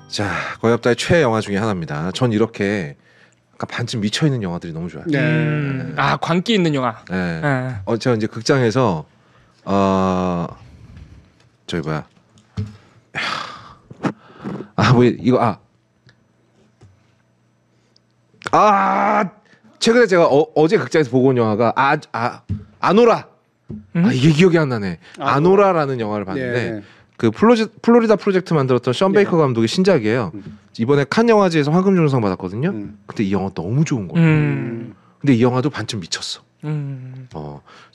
자, 거엽다의 최애 영화 중에 하나입니다. 전 이렇게 약간 반쯤 미쳐있는 영화들이 너무 좋아요. 아, 광기 있는 영화. 네. 제가 이제 극장에서 저기 뭐야, 뭐 이거 최근에 제가 어제 극장에서 보고 온 영화가 아노라. 이게 기억이 안 나네. 아노라라는 영화를 봤는데 네. 그 플로리다 프로젝트 만들었던 션 베이커 감독의 신작이에요. 이번에 칸 영화제에서 황금조명상 받았거든요. 근데 이 영화 너무 좋은 거예요. 근데 이 영화도 반쯤 미쳤어.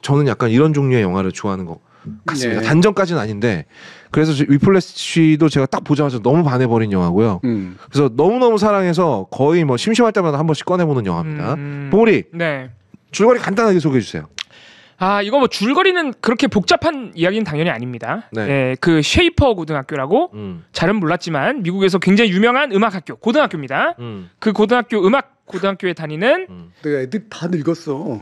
저는 약간 이런 종류의 영화를 좋아하는 것 같습니다. 네. 단정까지는 아닌데 그래서 위플래시도 제가 딱 보자마자 너무 반해버린 영화고요. 그래서 너무너무 사랑해서 거의 뭐 심심할 때마다 한 번씩 꺼내보는 영화입니다. 봉우리, 네. 줄거리 간단하게 소개해 주세요. 이거 뭐 줄거리는 그렇게 복잡한 이야기는 당연히 아닙니다. 네. 예, 그 쉐이퍼 고등학교라고 잘은 몰랐지만 미국에서 굉장히 유명한 음악학교, 고등학교입니다. 그 고등학교 고등학교에 다니는 내가 애들 다 늙었어.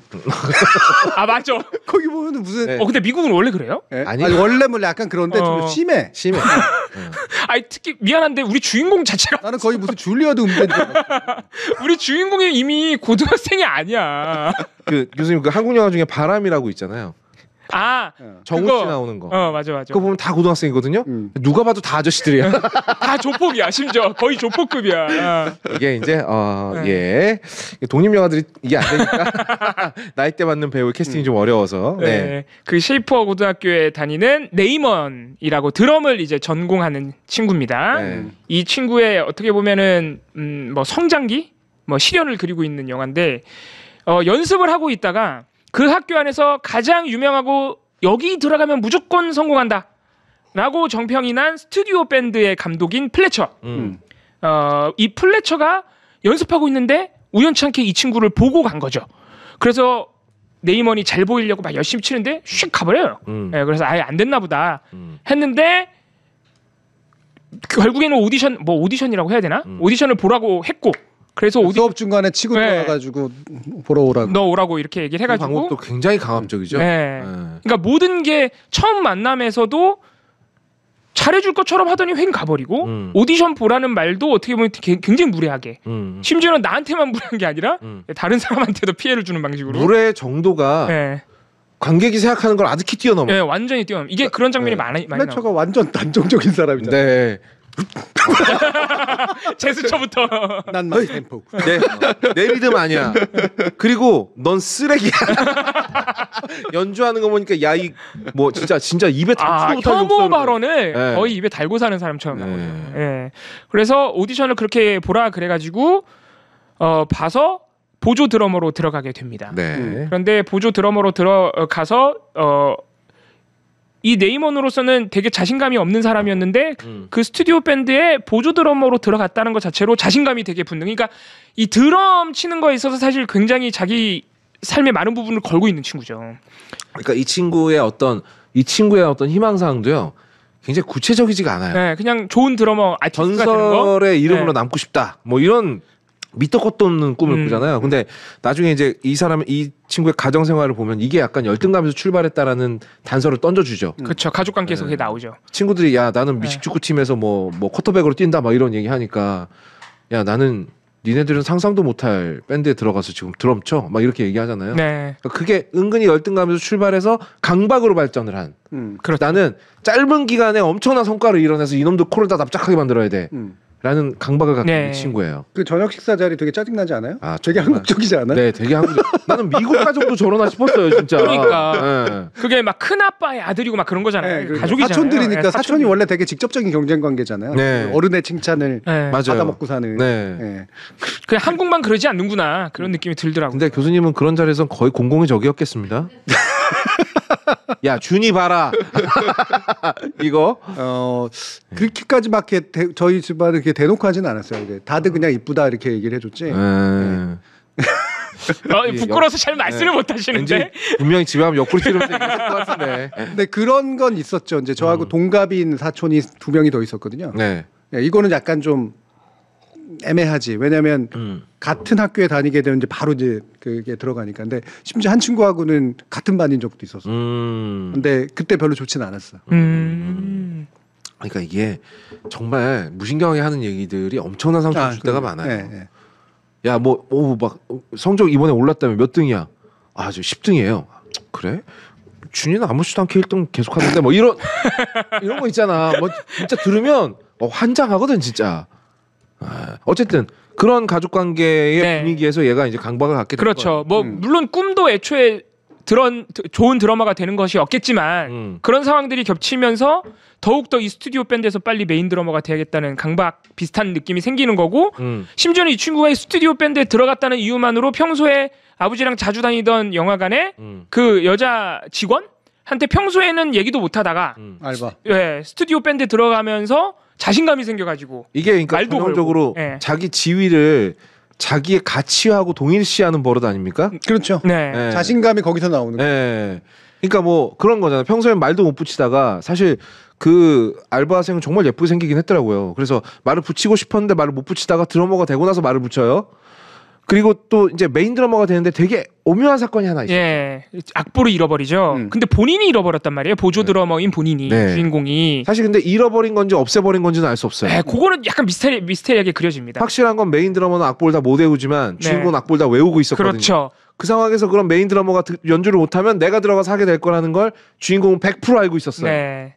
맞죠. 거기 보면 무슨 네. 근데 미국은 원래 그래요? 네? 아니, 원래 뭐 약간 그런데 좀 심해. 특히 미안한데 우리 주인공 자체가 나는 거의 무슨 줄리어드 음대인 줄 알았어. 우리 주인공이 이미 고등학생이 아니야. 그 교수님 그 한국 영화 중에 바람이라고 있잖아요. 정우 씨 나오는 거. 맞아. 그거 보면 다 고등학생이거든요. 누가 봐도 다 아저씨들이야. 다 조폭이야. 심지어 거의 조폭급이야. 이게 이제 예, 독립 영화들이 이게 안 되니까 나이대 맞는 배우의 캐스팅이 좀 어려워서. 네. 그 쉐이퍼 고등학교에 다니는 네이먼이라고 드럼을 이제 전공하는 친구입니다. 네. 이 친구의 어떻게 보면은 뭐 성장기, 뭐 시련을 그리고 있는 영화인데 연습을 하고 있다가 그 학교 안에서 가장 유명하고 여기 들어가면 무조건 성공한다 라고 정평이 난 스튜디오 밴드의 감독인 플래처. 이 플래처가 연습하고 있는데 우연치 않게 이 친구를 보고 간 거죠. 그래서 네이먼이 잘 보이려고 막 열심히 치는데 슉 가버려요. 네, 그래서 아예 안 됐나 보다 했는데 결국에는 오디션이라고 해야 되나? 오디션을 보라고 했고 그래서 수업 중간에 치고 들어가가지고 보러 오라고. 너 오라고 이렇게 얘기를 해가지고. 그 방법도 굉장히 강압적이죠. 네. 그러니까 모든 게 처음 만남에서도 잘해줄 것처럼 하더니 횡 가버리고 오디션 보라는 말도 어떻게 보면 굉장히 무례하게. 심지어는 나한테만 무례한 게 아니라 다른 사람한테도 피해를 주는 방식으로. 무례 정도가 관객이 생각하는 걸 아득히 뛰어넘어. 네, 완전히 뛰어넘어. 이게 그런 장면이 많이 나와요. 플래처가 완전 단정적인 사람이잖아. 네. 제스처부터 난 마이 템포. 내 리듬 아니야. 그리고 넌 쓰레기야. 연주하는 거 보니까 뭐 진짜 입에 달지도 못할 혐오 발언을 거의 입에 달고 사는 사람처럼 나오죠. 예. 그래서 오디션을 그렇게 보라 그래가지고 봐서 보조 드러머로 들어가게 됩니다. 네. 그런데 보조 드러머로 들어가서 이 네이먼으로서는 되게 자신감이 없는 사람이었는데 그 스튜디오 밴드에 보조 드러머로 들어갔다는 것 자체로 자신감이 되게 붙는. 그러니까 이 드럼 치는 거에 있어서 사실 굉장히 자기 삶의 많은 부분을 걸고 있는 친구죠. 그러니까 이 친구의 어떤 희망사항도요. 굉장히 구체적이지가 않아요. 네, 그냥 좋은 드러머 아티스트가 되는 거. 전설의 이름으로 남고 싶다. 뭐 이런 밑도 끝도 없는 꿈을 꾸잖아요. 근데 나중에 이제 이 친구의 가정 생활을 보면 이게 약간 열등감에서 출발했다라는 단서를 던져주죠. 그렇죠. 가족 관계에서 그게 나오죠. 친구들이 야 나는 미식축구 팀에서 뭐 쿼터백으로 뛴다 막 이런 얘기 하니까 야 나는 니네들은 상상도 못할 밴드에 들어가서 지금 드럼 쳐 막 이렇게 얘기하잖아요. 네. 그러니까 그게 은근히 열등감에서 출발해서 강박으로 발전을 한. 그렇죠. 나는 짧은 기간에 엄청난 성과를 이뤄내서 이놈들 코를 다 납작하게 만들어야 돼. 라는 강박을 갖고 있는 친구예요. 그 저녁 식사 자리 되게 짜증나지 않아요? 되게 한국적이지 않아요? 네, 되게 한국적. 나는 미국 가정도 저러나 싶었어요, 진짜. 그러니까 그게 막 큰 아빠의 아들이고 막 그런 거잖아요. 네, 가족이잖아요. 사촌들이니까 사촌이 원래 되게 직접적인 경쟁 관계잖아요. 네. 어른의 칭찬을 받아먹고 사는. 그냥 한국만 그러지 않는구나 그런 느낌이 들더라고요. 근데 교수님은 그런 자리에서 거의 공공의 적이었겠습니다. 야 준이 봐라. 이거 그렇게까지 막 이렇게 저희 집안은 이렇게 대놓고 하진 않았어요. 이게 다들 그냥 이쁘다 이렇게 얘기를 해줬지. 부끄러워서 잘 말씀을 못 하시는데 분명히 집에 가면 옆구리 찌르면서 얘기했을 것 같은데. 근데 그런 건 있었죠. 이제 저하고 동갑인 사촌이 2명이 더 있었거든요. 네. 이거는 약간 좀 애매하지. 왜냐하면 같은 학교에 다니게 되면 이제 바로 이제 그게 들어가니까. 근데 심지어 한 친구하고는 같은 반인 적도 있었어. 근데 그때 별로 좋지는 않았어. 그러니까 이게 정말 무신경하게 하는 얘기들이 엄청난 상처를 줄 때가 많아요. 네. 야, 막 성적 이번에 올랐다며 몇 등이야? 아, 저 10등이에요. 그래? 준이는 아무렇지도 않게 1등 계속 하는데 뭐 이런 거 있잖아. 뭐 진짜 들으면 환장하거든 진짜. 어쨌든 그런 가족 관계의 네. 분위기에서 얘가 이제 강박을 갖게 된 그렇죠. 거야. 뭐 물론 꿈도 애초에 좋은 드러머가 되는 것이 없겠지만 그런 상황들이 겹치면서 더욱더 이 스튜디오 밴드에서 빨리 메인 드러머가 돼야겠다는 강박 비슷한 느낌이 생기는 거고 심지어는 이 친구가 이 스튜디오 밴드에 들어갔다는 이유만으로 평소에 아버지랑 자주 다니던 영화관에 그 여자 직원한테 평소에는 얘기도 못하다가 알바. 스튜디오 밴드에 들어가면서 자신감이 생겨가지고 이게 그러니까 말도 전형적으로 걸고. 자기 지위를 자기의 가치하고 동일시하는 버릇 아닙니까? 그렇죠. 네. 자신감이 거기서 나오는 거예요. 네. 그러니까 뭐 그런 거잖아요. 평소엔 말도 못 붙이다가 사실 그 알바생은 정말 예쁘게 생기긴 했더라고요. 그래서 말을 붙이고 싶었는데 말을 못 붙이다가 드러머가 되고 나서 말을 붙여요. 그리고 또 이제 메인 드러머가 되는데 되게 오묘한 사건이 하나 있어요. 예, 악보를 잃어버리죠. 근데 본인이 잃어버렸단 말이에요. 보조 드러머인 본인이 주인공이. 사실 근데 잃어버린 건지 없애버린 건지는 알 수 없어요. 네, 그거는 약간 미스테리하게 그려집니다. 확실한 건 메인 드러머는 악보를 다 못 외우지만 주인공은 악보를 다 외우고 있었거든요. 그렇죠. 그 상황에서 그런 메인 드러머가 연주를 못하면 내가 들어가서 하게 될 거라는 걸 주인공은 100% 알고 있었어요. 네.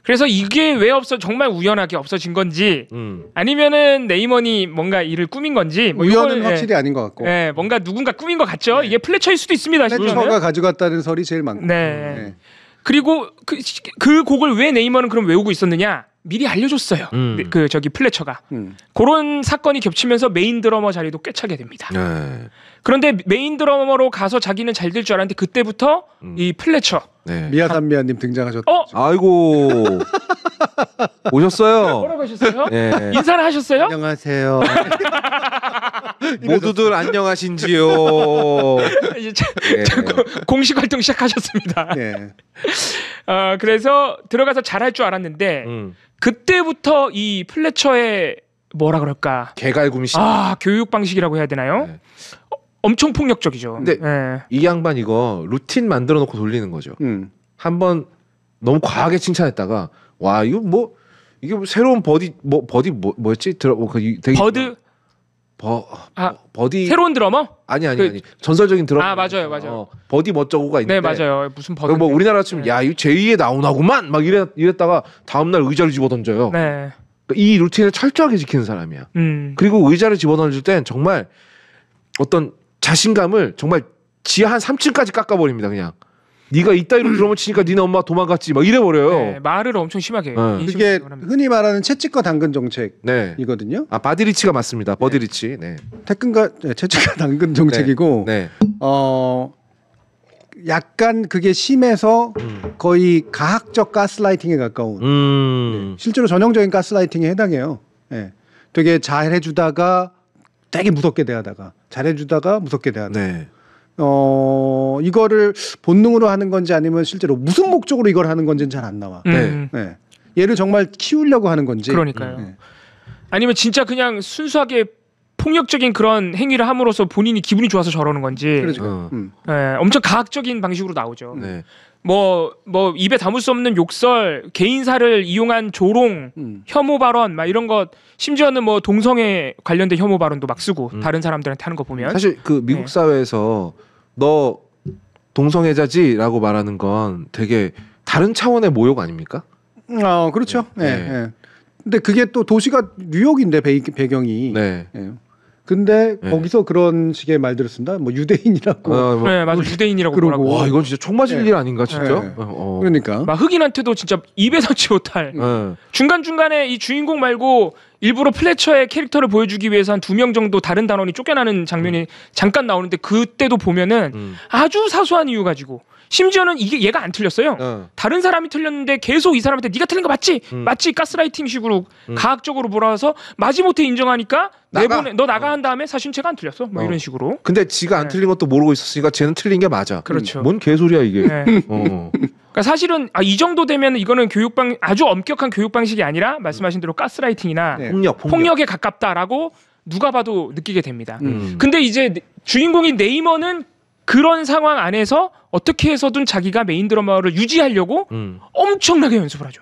그래서 이게 왜 정말 우연하게 없어진 건지 아니면은 네이먼이 뭔가 이를 꾸민 건지 뭐 우연은 확실히 아닌 것 같고 뭔가 누군가 꾸민 것 같죠. 이게 플래처일 수도 있습니다. 플래처가 가져갔다는 설이 제일 많고 그리고 그 곡을 왜 네이먼은 그럼 외우고 있었느냐 미리 알려줬어요. 플래처가 그런 사건이 겹치면서 메인 드러머 자리도 꿰차게 됩니다. 그런데 메인 드러머로 가서 자기는 잘 될 줄 알았는데 그때부터 이 플래처 미야산미야님 등장하셨죠. 아이고 오셨어요. 뭐라고 하셨어요? 네. 인사를 하셨어요? 안녕하세요. 모두들 안녕하신지요. 이제 공식 활동 시작하셨습니다. 그래서 들어가서 잘할 줄 알았는데 그때부터 이 플래처의 뭐라 그럴까? 개갈굼식. 교육 방식이라고 해야 되나요? 엄청 폭력적이죠. 근데 이 양반 이거 루틴 만들어 놓고 돌리는 거죠. 한번 너무 과하게 칭찬했다가 와 이거 이게 새로운 뭐였지? 되게 버드 버디 새로운 드러머? 아니 전설적인 드러머. 맞아요. 버디 멋저고가 있는데. 네 맞아요. 무슨 버드? 뭐 우리나라 치면 야 이거 제2의 나오나구만 막 이랬다가 다음 날 의자를 집어 던져요. 네. 이 루틴을 철저하게 지키는 사람이야. 그리고 의자를 집어 던질 땐 정말 어떤 자신감을 정말 지하 한 3층까지 깎아버립니다. 그냥 네가 이따위로 드럼을 치니까 니네 엄마 도망갔지 막 이래버려요. 말을 엄청 심하게 해요. 그게 흔히 말하는 채찍과 당근 정책이거든요. 바디리치가 맞습니다. 버디리치. 채찍과 당근 정책이고 약간 그게 심해서 거의 가학적 가스라이팅에 가까운 실제로 전형적인 가스라이팅에 해당해요. 되게 잘해주다가 되게 무섭게 대하다가 잘해주다가 무섭게 대하다. 이거를 본능으로 하는 건지 아니면 실제로 무슨 목적으로 이걸 하는 건지는 잘 안 나와. 얘를 정말 키우려고 하는 건지. 그러니까요. 아니면 진짜 그냥 순수하게 폭력적인 그런 행위를 함으로써 본인이 기분이 좋아서 저러는 건지. 그렇죠. 엄청 가학적인 방식으로 나오죠. 뭐 입에 담을 수 없는 욕설, 개인사를 이용한 조롱, 혐오 발언 막 이런 것 심지어는 뭐 동성애 관련된 혐오 발언도 막 쓰고 다른 사람들한테 하는 거 보면 사실 그 미국 사회에서 너 동성애자지라고 말하는 건 되게 다른 차원의 모욕 아닙니까? 그렇죠. 근데 그게 또 도시가 뉴욕인데 배경이. 근데 거기서 그런 식의 말들을 쓴다. 뭐 유대인이라고. 맞아. 유대인이라고 그러고. 와 이건 진짜 총 맞을 일 아닌가 진짜. 그러니까. 막 흑인한테도 진짜 입에 닿지 못할. 중간 중간에 이 주인공 말고 일부러 플래처의 캐릭터를 보여주기 위해서 한 2명 정도 다른 단원이 쫓겨나는 장면이 잠깐 나오는데 그때도 보면은 아주 사소한 이유 가지고. 심지어는 이게 얘가 안 틀렸어요. 다른 사람이 틀렸는데 계속 이 사람한테 네가 틀린 거 맞지? 맞지? 가스라이팅 식으로 가학적으로 몰아서 마지못해 인정하니까 너 나가 한 다음에 사실 쟤가 안 틀렸어. 뭐 이런 식으로. 근데 지가 안 틀린 것도 모르고 있었으니까 쟤는 틀린 게 맞아. 그렇죠. 뭔 개소리야 이게. 그러니까 사실은 이 정도 되면 이거는 아주 엄격한 교육 방식이 아니라 말씀하신 대로 가스라이팅이나 폭력에 가깝다라고 누가 봐도 느끼게 됩니다. 근데 이제 주인공인 네이머는 그런 상황 안에서 어떻게 해서든 자기가 메인 드러머를 유지하려고 엄청나게 연습을 하죠.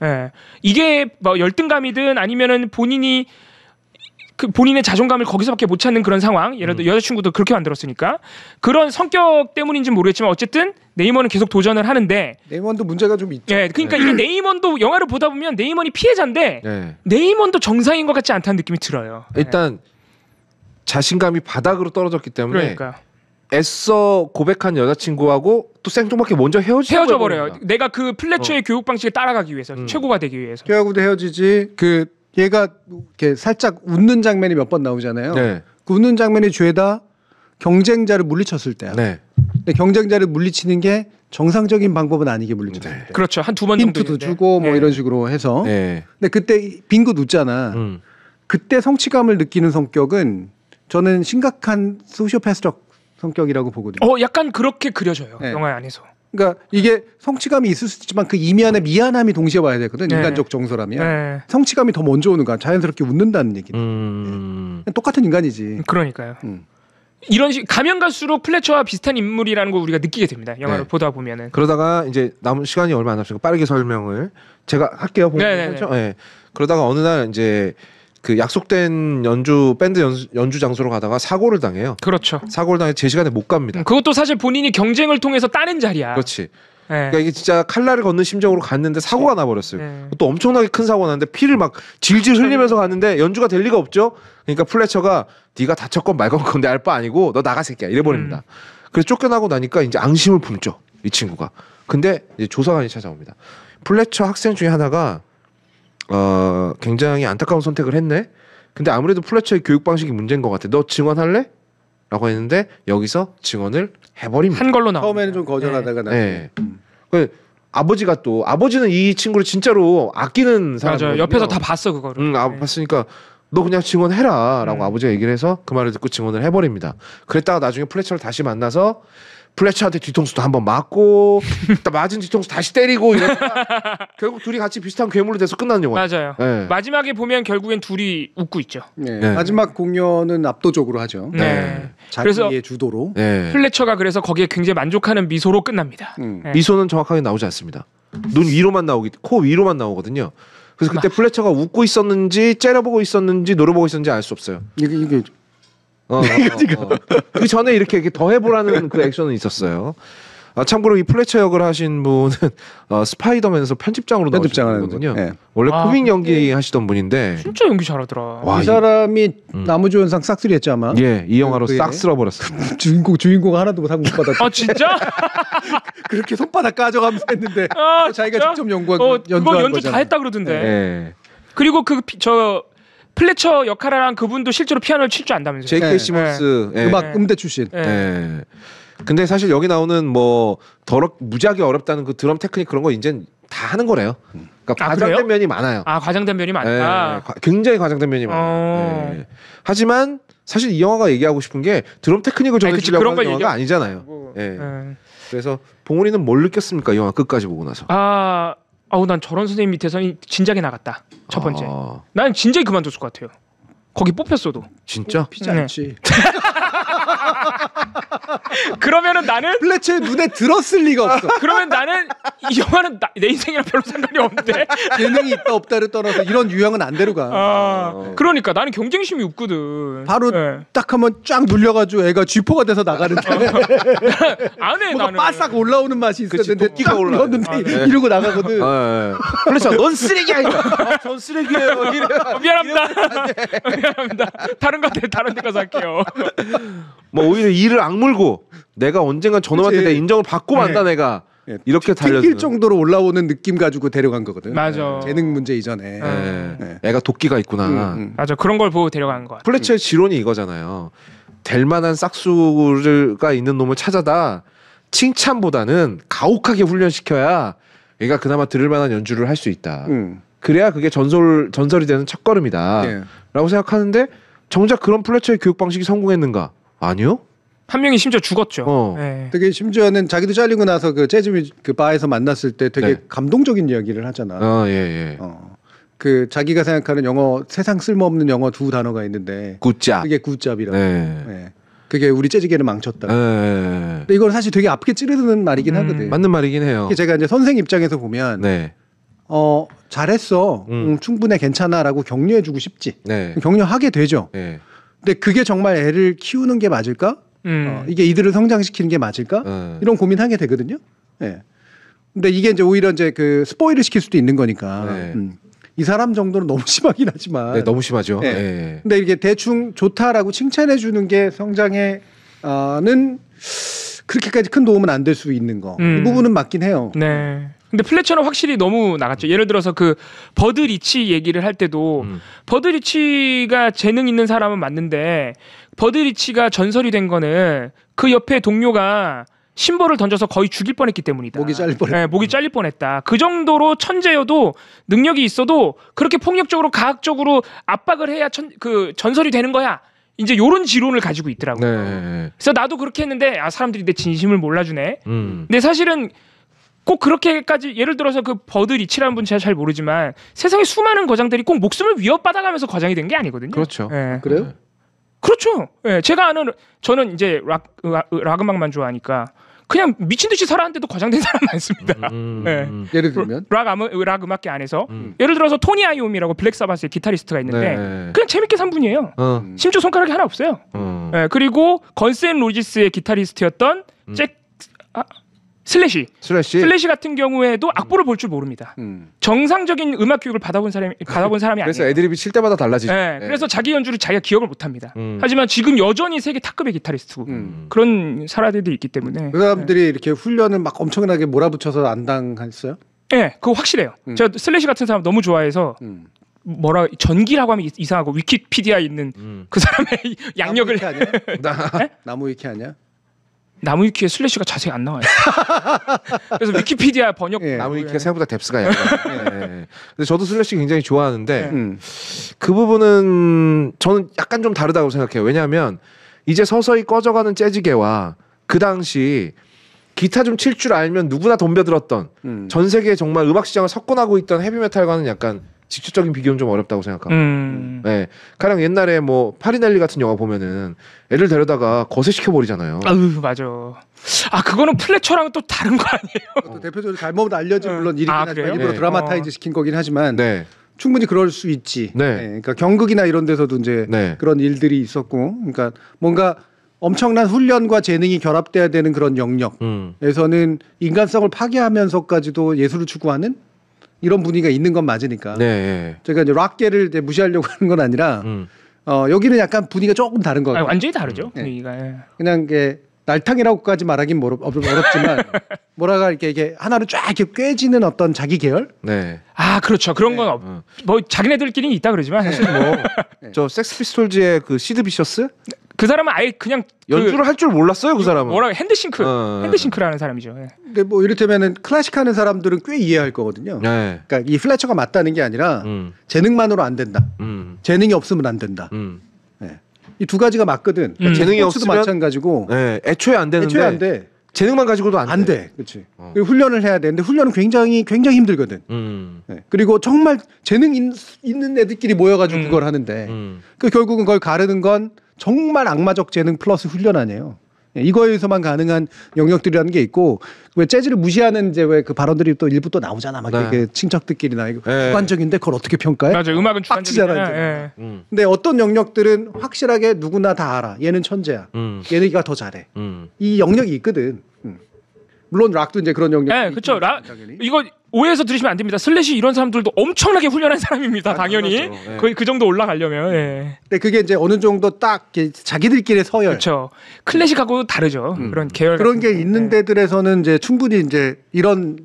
예. 이게 뭐 열등감이든 아니면은 본인이 본인의 자존감을 거기서밖에 못 찾는 그런 상황, 예를 들어 여자친구도 그렇게 만들었으니까 그런 성격 때문인지는 모르겠지만 어쨌든 네이먼은 계속 도전을 하는데 네이먼도 문제가 좀 있죠. 예, 그러니까 이게 네이먼도 영화를 보다 보면 네이먼이 피해자인데 네. 네이먼도 정상인 것 같지 않다는 느낌이 들어요. 일단 자신감이 바닥으로 떨어졌기 때문에 그러니까 애써 고백한 여자친구하고 또 생뚱맞게 먼저 헤어져 버려요. 내가 그 플래처의 교육 방식을 따라가기 위해서 최고가 되기 위해서. 걔하고도 헤어지지. 그 얘가 이렇게 살짝 웃는 장면이 몇 번 나오잖아요. 네. 그 웃는 장면이 죄다 경쟁자를 물리쳤을 때야. 네. 근데 경쟁자를 물리치는 게 정상적인 방법은 아니게 물리쳤을 때. 그렇죠. 한 두 번 정도 힌트도 주고 뭐 이런 식으로 해서. 네. 근데 그때 빙긋 웃잖아. 그때 성취감을 느끼는 성격은 저는 심각한 소시오패스적 성격이라고 보거든요. 약간 그렇게 그려져요. 네. 영화 안에서. 그러니까 이게 성취감이 있을 수 있지만 그 이면에 미안함이 동시에 와야 되거든. 네. 인간적 정서라면. 네. 성취감이 더 먼저 오는 거야. 자연스럽게 웃는다는 얘기는. 똑같은 인간이지. 그러니까요. 이런 식 가면 갈수록 플래처와 비슷한 인물이라는 걸 우리가 느끼게 됩니다. 영화를 네. 보다 보면은. 그러다가 이제 남은 시간이 얼마 안 남았으니까 빠르게 설명을 제가 할게요. 네. 그러다가 어느 날 이제 그 약속된 밴드 연주 장소로 가다가 사고를 당해요. 그렇죠. 사고를 당해 제 시간에 못 갑니다. 그것도 사실 본인이 경쟁을 통해서 따낸 자리야. 그렇지. 네. 그러니까 이게 진짜 칼날을 걷는 심정으로 갔는데 사고가 나버렸어요. 네. 또 엄청나게 큰 사고 났는데 피를 막 질질 흘리면서 갔는데 연주가 될 리가 없죠. 그러니까 플래처가 네가 다쳤건 말건 건데 알 바 아니고 너 나가 새끼야 이래버립니다. 그래서 쫓겨나고 나니까 이제 앙심을 품죠 이 친구가. 근데 이제 조사관이 찾아옵니다. 플래처 학생 중에 하나가 굉장히 안타까운 선택을 했네. 근데 아무래도 플래처의 교육 방식이 문제인 것 같아. 너 증언할래? 라고 했는데 여기서 증언을 해버립니다. 한 걸로 나와. 처음에는 좀 거절하다가 네. 아버지가 또 아버지는 이 친구를 진짜로 아끼는 사람이거든요. 맞아요. 옆에서 다 봤어 그거를. 봤으니까 너 그냥 증언해라라고 아버지가 얘기를 해서 그 말을 듣고 증언을 해버립니다. 그랬다가 나중에 플래처를 다시 만나서 플래처한테 뒤통수도 한번 맞고 맞은 뒤통수 다시 때리고 이러다가 결국 둘이 같이 비슷한 괴물로 돼서 끝나는 영화. 맞아요. 네. 마지막에 보면 결국엔 둘이 웃고 있죠. 네. 마지막 공연은 압도적으로 하죠. 네. 자기의 그래서 주도로. 네. 플래처가 그래서 거기에 굉장히 만족하는 미소로 끝납니다. 네. 미소는 정확하게 나오지 않습니다. 눈 위로만 코 위로만 나오거든요. 그래서 그때 플래처가 웃고 있었는지 째려보고 있었는지 노려보고 있었는지 알 수 없어요. 이게 그 전에 이렇게 더 해보라는 그 액션은 있었어요. 참고로 이 플래처 역을 하신 분은 스파이더맨에서 편집장으로 나오신 분이거든요. 네. 원래 코믹 연기 하시던 분인데 진짜 연기 잘하더라. 와, 이 사람이 나무조연상 싹쓸이 했죠 아마. 예, 이 영화로 싹 쓸어버렸어요. 주인공 하나도 상 못 받았다. 아 진짜? 그렇게 손바닥 까져가면서 했는데 자기가 진짜? 직접 연구한 그거 연주 거잖아. 다 했다 그러던데. 네. 그리고 플래처 역할을 한 그분도 실제로 피아노를 칠 줄 안다면서요. J.K. 시몬스 음대 출신. 네. 근데 사실 여기 나오는 무지하게 어렵다는 그 드럼 테크닉 그런 거 이제 다 하는 거래요. 그러니까 과장된 면이 많아요. 과장된 면이 많다. 굉장히 과장된 면이 많아요. 하지만 사실 이 영화가 얘기하고 싶은 게 드럼 테크닉을 전해주려고 하는 영화가 아니잖아요. 그래서 봉우리는 뭘 느꼈습니까? 이 영화 끝까지 보고 나서. 난 저런 선생님 밑에서 진작에 나갔다. 첫 번째. 난 진작에 그만뒀을 것 같아요. 거기 뽑혔어도. 진짜? 피지 않지. 그러면은 나는 플래처의 눈에 들었을 리가 없어. 그러면 나는 이 영화는 내 인생이랑 별로 상관이 없는데. 재능이 있다 없다를 떠나서 이런 유형은 안 데려가. 그러니까 나는 경쟁심이 없거든. 바로 딱 한번 쫙 눌려가지고 애가 쥐포가 돼서 나가는데. 안 해, 나는. 바싹 올라오는 맛이 있어야 되는데 도끼가 올라오는데 이러고 나가거든. 플래처 넌 쓰레기야 이거. 전 쓰레기예요. 미안합니다. 다른 데 가서 할게요. 오히려 이를 악물고 내가 언젠간 저놈한테 내 인정을 받고 만다 내가 이렇게 달려서 튕길 정도로 올라오는 느낌 가지고 데려간 거거든. 맞아. 재능 문제 이전에. 애가 도끼가 있구나. 맞아. 그런 걸 보고 데려간 거 같아. 플래처의 지론이 이거잖아요. 될 만한 싹수가 있는 놈을 찾아다 칭찬보다는 가혹하게 훈련시켜야 얘가 그나마 들을 만한 연주를 할 수 있다. 그래야 그게 전설이 되는 첫걸음이다. 라고 생각하는데 정작 그런 플래처의 교육 방식이 성공했는가? 아니요. 한 명이 심지어 죽었죠. 되게 심지어는 자기도 잘리고 나서 그 재즈 그 바에서 만났을 때 되게 감동적인 이야기를 하잖아. 그 자기가 생각하는 영어 세상 쓸모없는 영어 두 단어가 있는데 굿잡. 그게 굿잡이라고. 네. 네. 그게 우리 재즈계를 망쳤다. 네. 근데 이건 사실 되게 아프게 찌르는 말이긴 하거든. 맞는 말이긴 해요. 제가 이제 선생 입장에서 보면 네. 잘했어. 충분해 괜찮아라고 격려해주고 싶지. 네. 격려하게 되죠. 네. 근데 그게 정말 애를 키우는 게 맞을까? 이게 이들을 성장시키는 게 맞을까? 이런 고민하게 되거든요. 네. 근데 이게 이제 오히려 이제 그 스포일을 시킬 수도 있는 거니까. 네. 이 사람 정도는 너무 심하긴 하지만. 네, 너무 심하죠. 네. 네. 근데 이게 대충 좋다라고 칭찬해 주는 게 성장에는 그렇게까지 큰 도움은 안 될 수 있는 거. 이 부분은 맞긴 해요. 네. 근데 플래처는 확실히 너무 나갔죠. 예를 들어서 그 버드 리치 얘기를 할 때도 버드 리치가 재능 있는 사람은 맞는데 버드 리치가 전설이 된 거는 그 옆에 동료가 심벌을 던져서 거의 죽일 뻔했기 때문이다. 목이 잘릴 뻔했다. 네, 목이 잘릴 뻔했다. 그 정도로 천재여도 능력이 있어도 그렇게 폭력적으로 가학적으로 압박을 해야 그 전설이 되는 거야. 이제 요런 지론을 가지고 있더라고요. 네. 그래서 나도 그렇게 했는데 사람들이 내 진심을 몰라주네. 음. 근데 사실은 꼭 그렇게까지 예를 들어서 그 버드 리치라는 분 제가 잘 모르지만 세상에 수많은 거장들이 꼭 목숨을 위협받아가면서 거장이 된 게 아니거든요. 그렇죠. 네. 그래요? 그렇죠. 네. 제가 아는 저는 이제 락 음악만 좋아하니까 그냥 미친 듯이 살았는데도 거장된 사람 많습니다. 네. 예를 들면 락 음악계 안에서 예를 들어서 토니 아이오미라고 블랙 사바스의 기타리스트가 있는데 네. 그냥 재밌게 산 분이에요. 심지어 손가락이 하나 없어요. 네. 그리고 건스 앤 로지스의 기타리스트였던 슬래시 같은 경우에도 악보를 볼 줄 모릅니다. 정상적인 음악 교육을 받아본 사람이 아니에요. 그래서 애드립이 칠 때마다 달라지죠. 네, 그래서 자기 연주를 자기가 기억을 못합니다. 하지만 지금 여전히 세계 탑급의 기타리스트고 그런 사람들이 있기 때문에 그 사람들이 이렇게 훈련을 막 엄청나게 몰아붙여서 안 당했어요? 네, 그거 확실해요. 제가 슬래시 같은 사람 너무 좋아해서 뭐라 전기라고 하면 이상하고 위키피디아에 있는 그 사람의 양력을 나무 위키 아니야? 나무 위키에 슬래시가 자세히 안 나와요. 그래서 위키피디아 번역 나무 위키가 생각보다 뎁스가 얇아요. 근데 저도 슬래시 굉장히 좋아하는데 그 부분은 저는 약간 좀 다르다고 생각해요. 왜냐하면 이제 서서히 꺼져가는 재즈계와 그 당시 기타 좀 칠 줄 알면 누구나 덤벼들었던 전 세계에 정말 음악 시장을 석권하고 있던 헤비메탈과는 약간 직접적인 비교는 좀 어렵다고 생각합니다. 네, 가령 옛날에 뭐 파리넬리 같은 영화 보면은 애를 데려다가 거세시켜 버리잖아요. 아유 맞아. 그거는 플래처랑은 또 다른 거 아니에요? 대표적으로 잘못 알려진 물론 일이긴 하지만 일부러 네. 드라마타이즈 시킨 거긴 하지만 네. 충분히 그럴 수 있지. 네. 그러니까 경극이나 이런 데서도 이제 네. 그런 일들이 있었고, 그러니까 뭔가 엄청난 훈련과 재능이 결합돼야 되는 그런 영역에서는 인간성을 파괴하면서까지도 예술을 추구하는 이런 분위기가 있는 건 맞으니까. 네. 제가 이제 락계를 이제 무시하려고 하는 건 아니라 여기는 약간 분위기가 조금 다른 것 같아요. 완전히 다르죠. 분위기가. 그냥 게 날탕이라고까지 말하긴 어렵지만 뭐라가 이게 하나로 쫙 이렇게 꿰지는 어떤 자기 계열. 네. 그렇죠. 그런 건 뭐 자기네들끼리 있다 그러지만 사실 저 섹스피스톨즈의 그 시드 비셔스 그 사람은 아예 그냥 연주를 할 줄 몰랐어요. 그 사람은 뭐라고 핸드싱크라는 사람이죠. 근데 뭐 이를테면은 클래식 하는 사람들은 꽤 이해할 거거든요. 네. 그러니까 이 플래처가 맞다는 게 아니라 재능만으로 안 된다. 재능이 없으면 안 된다. 네. 이 두 가지가 맞거든. 그러니까 재능이 스포츠도 없으면 마찬가지고. 네, 애초에 안 되는데. 애초에 안 돼. 재능만 가지고도 안 돼. 그렇지. 그리고 훈련을 해야 되는데 훈련은 굉장히 힘들거든. 네. 그리고 정말 재능 있는 애들끼리 모여가지고 그걸 하는데 그 결국은 그걸 가르는 건 정말 악마적 재능 플러스 훈련 아니에요. 이거에서만 가능한 영역들이라는 게 있고 왜 재즈를 무시하는 이제 왜 그 발언들이 또 일부 또 나오잖아. 막 이렇게 친척들끼리나 이거 주관적인데 그걸 어떻게 평가해? 맞아. 음악은 주관적이잖아. 근데 어떤 영역들은 확실하게 누구나 다 알아. 얘는 천재야. 얘네가 더 잘해. 이 영역이 있거든. 물론 락도 이제 그런 영역. 네, 그렇죠. 이거 오해해서 들으시면 안 됩니다. 슬래시 이런 사람들도 엄청나게 훈련한 사람입니다. 당연히 거의 그 정도 올라가려면. 근데 그게 이제 어느 정도 딱 자기들끼리의 서열. 그렇죠. 클래식하고 다르죠. 그런 계열. 그런 게 있는 데들에서는 이제 충분히 이제 이런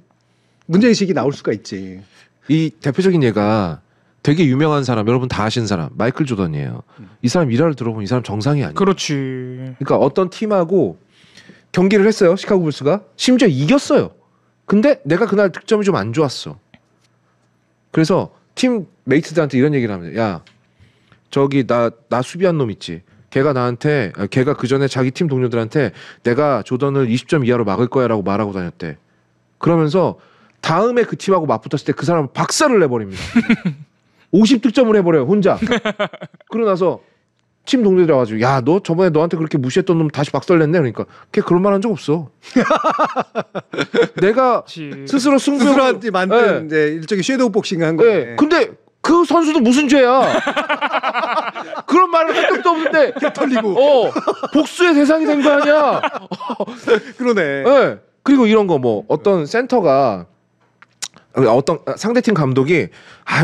문제의식이 나올 수가 있지. 이 대표적인 예가 되게 유명한 사람, 여러분 다 아시는 사람, 마이클 조던이에요. 이 사람 일화를 들어보면 이 사람 정상이 아니에요. 그렇지. 그러니까 어떤 팀하고 경기를 했어요. 시카고 불스가. 심지어 이겼어요. 근데 내가 그날 득점이 좀 안 좋았어. 그래서 팀 메이트들한테 이런 얘기를 합니다. 야, 저기 나 수비한 놈 있지. 걔가 그 전에 자기 팀 동료들한테 내가 조던을 20점 이하로 막을 거야라고 말하고 다녔대. 그러면서 다음에 그 팀하고 맞붙었을 때 그 사람은 박살을 내버립니다. 50득점을 해버려요 혼자. 그러고 나서 팀 동료들이 와가지고 야 너 저번에 너한테 그렇게 무시했던 놈 다시 박살냈네. 그러니까 걔 그런 말 한 적 없어. 내가 스스로 스스로한테 만든 이제 일종의 섀도우 복싱 한 거예요. 근데 그 선수도 무슨 죄야? 그런 말을 한 적도 없는데 털리고 복수의 대상이 된 거 아니야? 그러네. 네. 그리고 이런 거 뭐 어떤 센터가 어떤 상대팀 감독이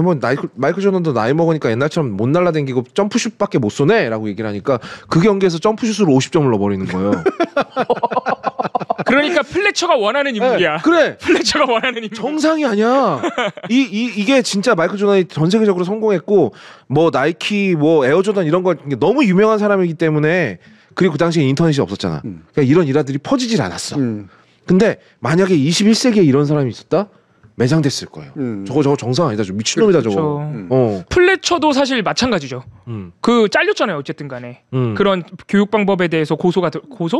뭐 마이클 조던도 나이 먹으니까 옛날처럼 못 날라다니고 점프슛밖에 못 쏘네라고 얘기를 하니까 그 경기에서 점프슛으로 50점을 넣어버리는 거예요. 그러니까 플래처가 원하는 인물이야. 그래. 플래처가 원하는 인물. 정상이 아니야. 이게 진짜 마이클 조던이 전 세계적으로 성공했고 뭐 나이키 뭐 에어조던 이런 거 너무 유명한 사람이기 때문에 그리고 그 당시에 인터넷이 없었잖아. 그러니까 이런 일화들이 퍼지질 않았어. 근데 만약에 21세기에 이런 사람이 있었다? 매장됐을 거예요. 저거 정상 아니다. 좀 미친놈이다 저거. 플래처도 사실 마찬가지죠. 그 잘렸잖아요. 어쨌든 간에. 그런 교육 방법에 대해서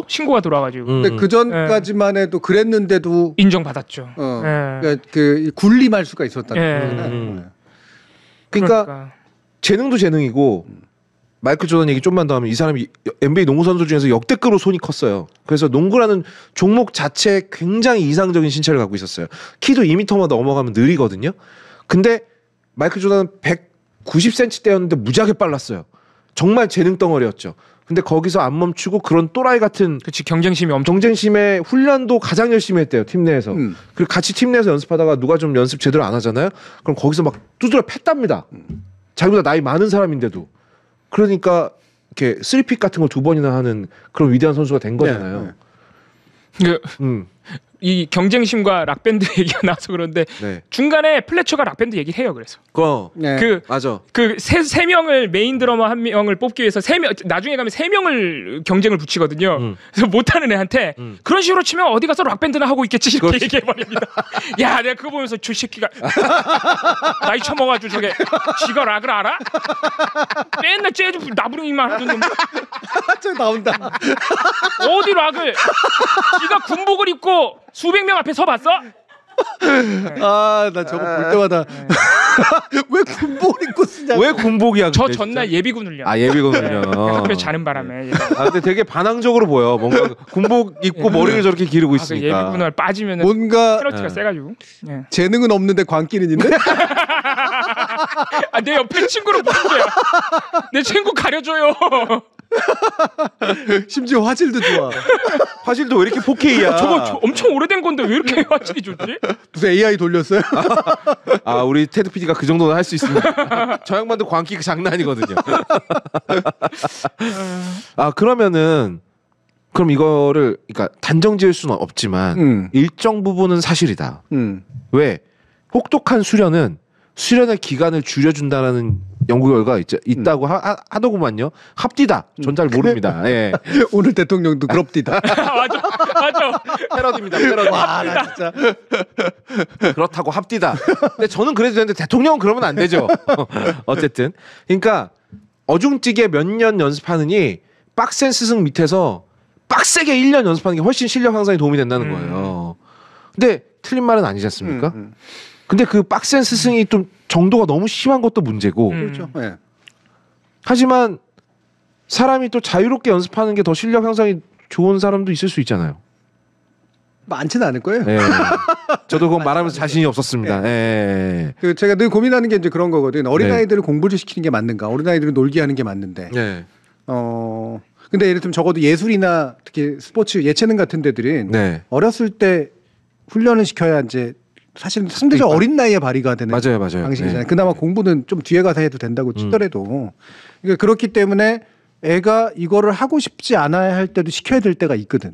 신고가 들어와가지고. 근데 그 전까지만 해도 그랬는데도 인정받았죠. 그러니까 그 군림할 수가 있었다는 거잖아요. 그러니까 재능도 재능이고 마이클 조던 얘기 좀만 더 하면 이 사람이 NBA 농구 선수 중에서 역대급으로 손이 컸어요. 그래서 농구라는 종목 자체에 굉장히 이상적인 신체를 갖고 있었어요. 키도 2m만 넘어가면 느리거든요. 근데 마이클 조던은 190cm대였는데 무지하게 빨랐어요. 정말 재능 덩어리였죠. 근데 거기서 안 멈추고 그런 또라이 같은 경쟁심이 경쟁심에 훈련도 가장 열심히 했대요. 팀 내에서. 그리고 같이 팀 내에서 연습하다가 누가 좀 연습 제대로 안 하잖아요. 그럼 거기서 막 두드려 팼답니다. 자기보다 나이 많은 사람인데도. 그러니까 이렇게 3픽 같은 걸 2번이나 하는 그런 위대한 선수가 된 거잖아요. 이 경쟁심과 락밴드 얘기가 나와서 그런데 중간에 플래처가 락밴드 얘기를 해요. 그래서 맞아. 그 세 명을 메인 드러머 한 명을 뽑기 위해서 나중에 가면 3명을 경쟁을 붙이거든요. 그래서 못하는 애한테 그런 식으로 치면 어디 가서 락밴드나 하고 있겠지 이렇게 얘기해버립니다. 야 내가 그거 보면서 저 새끼가 나이 처먹어가지고 저게 지가 락을 알아? 맨날 재즈 나부르기만 하던 놈. 저 나온다. 어디 락을 지가 군복을 입고 수백 명 앞에 서봤어? 나 저거 볼 때마다 왜 군복을 입고 쓰냐? 왜 군복이야? 저 전날 예비군 훈련. 예비군 훈련. 학교 자는 바람에. 근데 되게 반항적으로 보여. 뭔가 군복 입고 머리를 저렇게 기르고 있으니까. 예비군을 빠지면은 뭔가 페널티가 세가지고. 재능은 없는데 광기는 있네. 내 옆에 친구를 보는 거야. 내 친구 가려줘요. 심지어 화질도 좋아. 화질도 왜 이렇게 4K야? 저거 엄청 오래된 건데 왜 이렇게 화질이 좋지? 무슨 AI 돌렸어요? 우리 테드 PD가 그 정도는 할 수 있습니다. 저 양반도 광기 장난 아니거든요. 그러면은 그럼 이거를 그러니까 단정 지을 수는 없지만 일정 부분은 사실이다. 왜? 혹독한 수련은 수련의 기간을 줄여준다라는 연구 결과가 있다고 하더구만요. 합디다. 전 잘 모릅니다. 예. 오늘 대통령도 그럽디다. 맞아. 패러디입니다. 패러디. 와, 나 진짜. 그렇다고 합디다. 근데 저는 그래도 되는데 대통령은 그러면 안 되죠. 어쨌든. 그러니까 어중뛰게 몇 년 연습하느니 빡센 스승 밑에서 빡세게 1년 연습하는 게 훨씬 실력 향상에 도움이 된다는 거예요. 근데 틀린 말은 아니지 않습니까? 근데 그 빡센 스승이 좀 정도가 너무 심한 것도 문제고. 그렇죠. 네. 하지만 사람이 또 자유롭게 연습하는 게 더 실력 향상이 좋은 사람도 있을 수 있잖아요. 많지는 않을 거예요. 네. 저도 그건 말하면서 자신이 없었습니다. 네. 그 제가 늘 고민하는 게 이제 그런 거거든. 어린아이들을 공부를 시키는 게 맞는가? 어린아이들을 놀게 하는 게 맞는데. 네. 근데 예를 들면 적어도 예술이나 특히 스포츠 예체능 같은 데들은 어렸을 때 훈련을 시켜야 이제 사실은 상대적으로 어린 나이에 발휘가 되는 방식이잖아요. 그나마 공부는 좀 뒤에 가서 해도 된다고 치더라도 그러니까 그렇기 때문에 애가 이거를 하고 싶지 않아야 할 때도 시켜야 될 때가 있거든.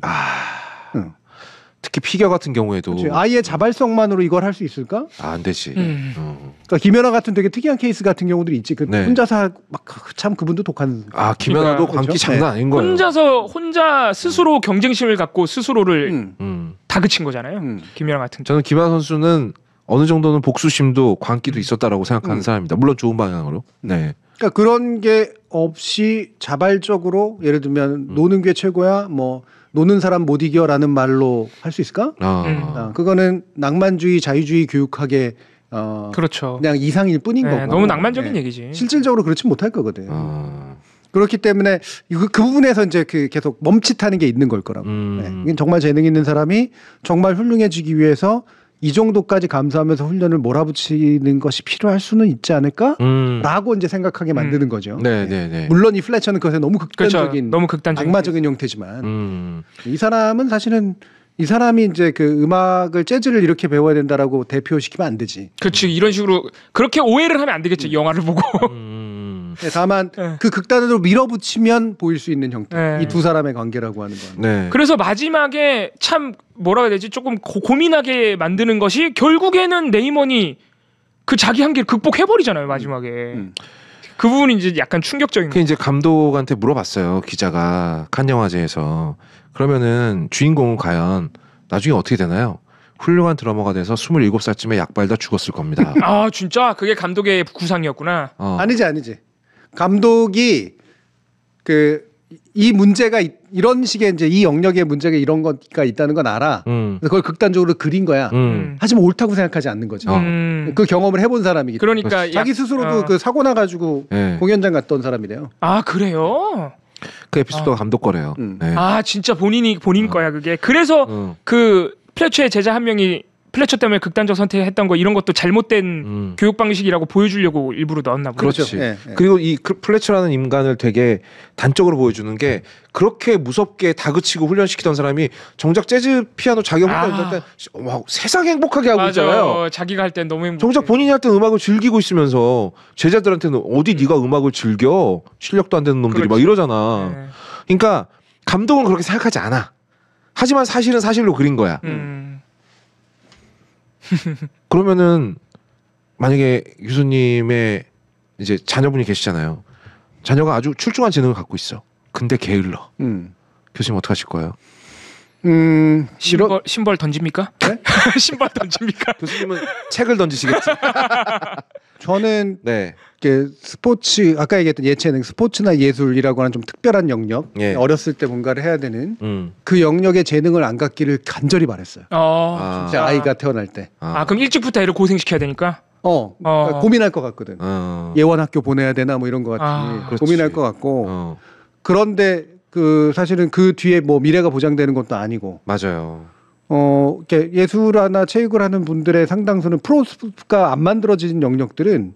특히 피겨 같은 경우에도 그렇지. 아이의 자발성만으로 이걸 할 수 있을까? 안 되지. 그러니까 김연아 같은 되게 특이한 케이스 같은 경우들이 있지. 혼자서 막 참 그분도 독한. 김연아도 광기 장난 아닌 거예요. 혼자 스스로 경쟁심을 갖고 스스로를 다그친 거잖아요. 김연아 같은. 저는 김연아 선수는 어느 정도는 복수심도 광기도 있었다라고 생각하는 사람입니다. 물론 좋은 방향으로. 네. 그러니까 그런 게 없이 자발적으로 예를 들면 노는 게 최고야. 뭐 노는 사람 못 이겨라는 말로 할 수 있을까? 그거는 낭만주의, 자유주의 교육학의 그렇죠. 그냥 이상일 뿐인 거고. 너무 낭만적인 얘기지. 실질적으로 그렇지 못할 거거든. 그렇기 때문에 그 부분에서 이제 계속 멈칫하는 게 있는 걸 거라고. 이게 정말 재능 있는 사람이 정말 훌륭해지기 위해서 이 정도까지 감수하면서 훈련을 몰아붙이는 것이 필요할 수는 있지 않을까?라고 이제 생각하게 만드는 거죠. 네. 물론 이 플래처는 그것에 너무 극단적인, 그렇죠. 너무 극단적인 악마적인 형태지만 이 사람은 사실은 이 사람이 이제 그 음악을 재즈를 이렇게 배워야 된다라고 대표시키면 안 되지. 그렇지. 이런 식으로 그렇게 오해를 하면 안 되겠죠. 영화를 보고. 다만 그 극단으로 밀어붙이면 보일 수 있는 형태. 이 두 사람의 관계라고 하는 건. 네. 그래서 마지막에 참 뭐라고 해야 되지? 조금 고민하게 만드는 것이 결국에는 네이먼이 그 자기 한계를 극복해버리잖아요. 마지막에. 그 부분이 이제 약간 충격적인 그 이제 감독한테 물어봤어요. 기자가 칸 영화제에서. 그러면은 주인공은 과연 나중에 어떻게 되나요? 훌륭한 드러머가 돼서 27살쯤에 약발다 죽었을 겁니다. 아 진짜? 그게 감독의 구상이었구나. 아니지. 감독이 이 문제가 이런 식의 이제 이 영역의 문제가 이런 거가 있다는 건 알아. 그래서 그걸 극단적으로 그린 거야. 하지만 옳다고 생각하지 않는 거지. 그 경험을 해본 사람이기 때문에. 그러니까 자기 스스로도 그 사고 나가지고 공연장 갔던 사람이래요. 아 그래요? 그 에피소드가 감독 거래요. 네. 아 진짜 본인 거야 그게. 그래서 그 플래처의 제자 한 명이 플래처 때문에 극단적 선택했던 거 이런 것도 잘못된 교육 방식이라고 보여주려고 일부러 넣었나 보죠. 그렇지. 그리고 이 플래처라는 인간을 되게 단적으로 보여주는 게 그렇게 무섭게 다그치고 훈련시키던 사람이 정작 재즈 피아노 자기 훈련할 때 세상 행복하게 하고 있잖아요. 자기가 할 땐 너무 행복해. 정작 본인이 할 때 음악을 즐기고 있으면서 제자들한테는 어디 네가 음악을 즐겨? 실력도 안 되는 놈들이 막 이러잖아. 그러니까 감독은 그렇게 생각하지 않아. 하지만 사실은 사실로 그린 거야. 그러면은 만약에 교수님의 이제 자녀분이 계시잖아요. 자녀가 아주 출중한 재능을 갖고 있어. 근데 게을러. 교수님 어떻게 하실 거예요? 신벌 던집니까? 네? 신벌 던집니까? 교수님은 책을 던지시겠지. 저는 스포츠 아까 얘기했던 예체능 스포츠나 예술이라고 하는 좀 특별한 영역 어렸을 때 뭔가를 해야 되는 그 영역의 재능을 안 갖기를 간절히 바랬어요. 제 아이가 태어날 때. 그럼 일찍부터 애를 고생시켜야 되니까? 고민할 것 같거든. 예원학교 보내야 되나 뭐 이런 것 같이 고민할 것 같고 그런데 그 사실은 그 뒤에 뭐 미래가 보장되는 것도 아니고 맞아요. 이렇게 예술하나 체육을 하는 분들의 상당수는 프로가 안 만들어진 영역들은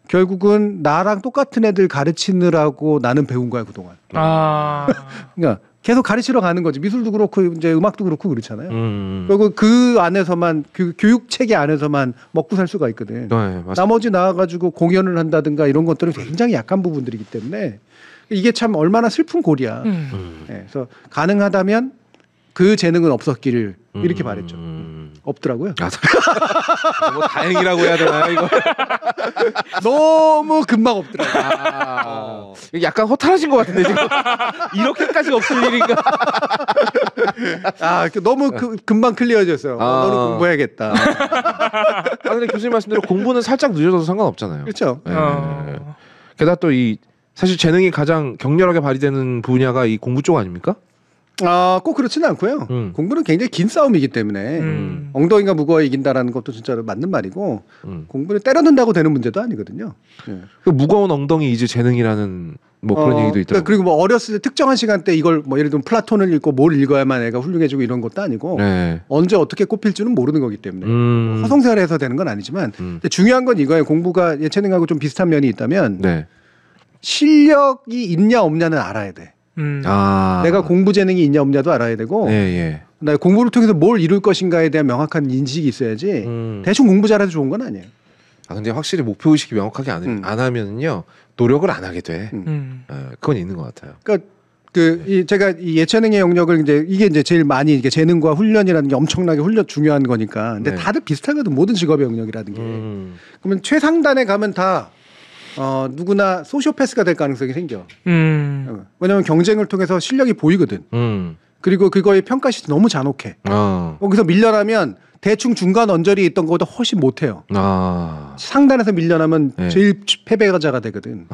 결국은 나랑 똑같은 애들 가르치느라고 나는 배운 거야 그동안. 그러니까 계속 가르치러 가는 거지. 미술도 그렇고 이제 음악도 그렇고 그렇잖아요. 그리고 그 안에서만 교육 체계 안에서만 먹고 살 수가 있거든. 나머지 나와가지고 공연을 한다든가 이런 것들은 굉장히 약한 부분들이기 때문에 이게 참 얼마나 슬픈 골이야. 그래서 가능하다면 그 재능은 없었기를 이렇게 바랬죠. 없더라고요. 뭐 다행이라고 해야 되나요 이거? 너무 금방 없더라고요. 약간 허탈하신 것 같은데 지금 이렇게까지 없을 일인가? 너무 금방 클리어졌어요. 너는 공부해야겠다. 근데 교수님 말씀대로 공부는 살짝 늦어져도 상관없잖아요. 그렇죠. 게다가 또 이 사실 재능이 가장 격렬하게 발휘되는 분야가 이 공부 쪽 아닙니까? 꼭 그렇지는 않고요. 공부는 굉장히 긴 싸움이기 때문에 엉덩이가 무거워 이긴다라는 것도 진짜로 맞는 말이고 공부를 때려 넣는다고 되는 문제도 아니거든요. 그 무거운 엉덩이 이제 재능이라는 뭐 그런 얘기도 있더라고요. 그리고 뭐 어렸을 때 특정한 시간대 이걸 뭐 예를 들면 플라톤을 읽고 뭘 읽어야만 애가 훌륭해지고 이런 것도 아니고 언제 어떻게 꼽힐지는 모르는 거기 때문에 허송세월해서 되는 건 아니지만 근데 중요한 건 이거예요. 공부가 예체능하고 좀 비슷한 면이 있다면 실력이 있냐 없냐는 알아야 돼. 내가 공부 재능이 있냐 없냐도 알아야 되고 나 공부를 통해서 뭘 이룰 것인가에 대한 명확한 인식이 있어야지 대충 공부 잘해도 좋은 건 아니에요. 근데 확실히 목표 의식이 명확하게 안 하면요 노력을 안 하게 돼. 그건 있는 것 같아요. 그러니까 제가 이 예체능의 영역을 이게 이제 제일 많이 이게 재능과 훈련이라는 게 엄청나게 중요한 거니까. 근데 다들 비슷하거든 모든 직업의 영역이라는 게. 그러면 최상단에 가면 다 누구나 소시오패스가 될 가능성이 생겨. 왜냐하면 경쟁을 통해서 실력이 보이거든. 그리고 그거의 평가 시스템이 너무 잔혹해. 거기서 밀려나면 대충 중간 언저리에 있던 것보다 훨씬 못해요. 상단에서 밀려나면 제일 패배자가 되거든.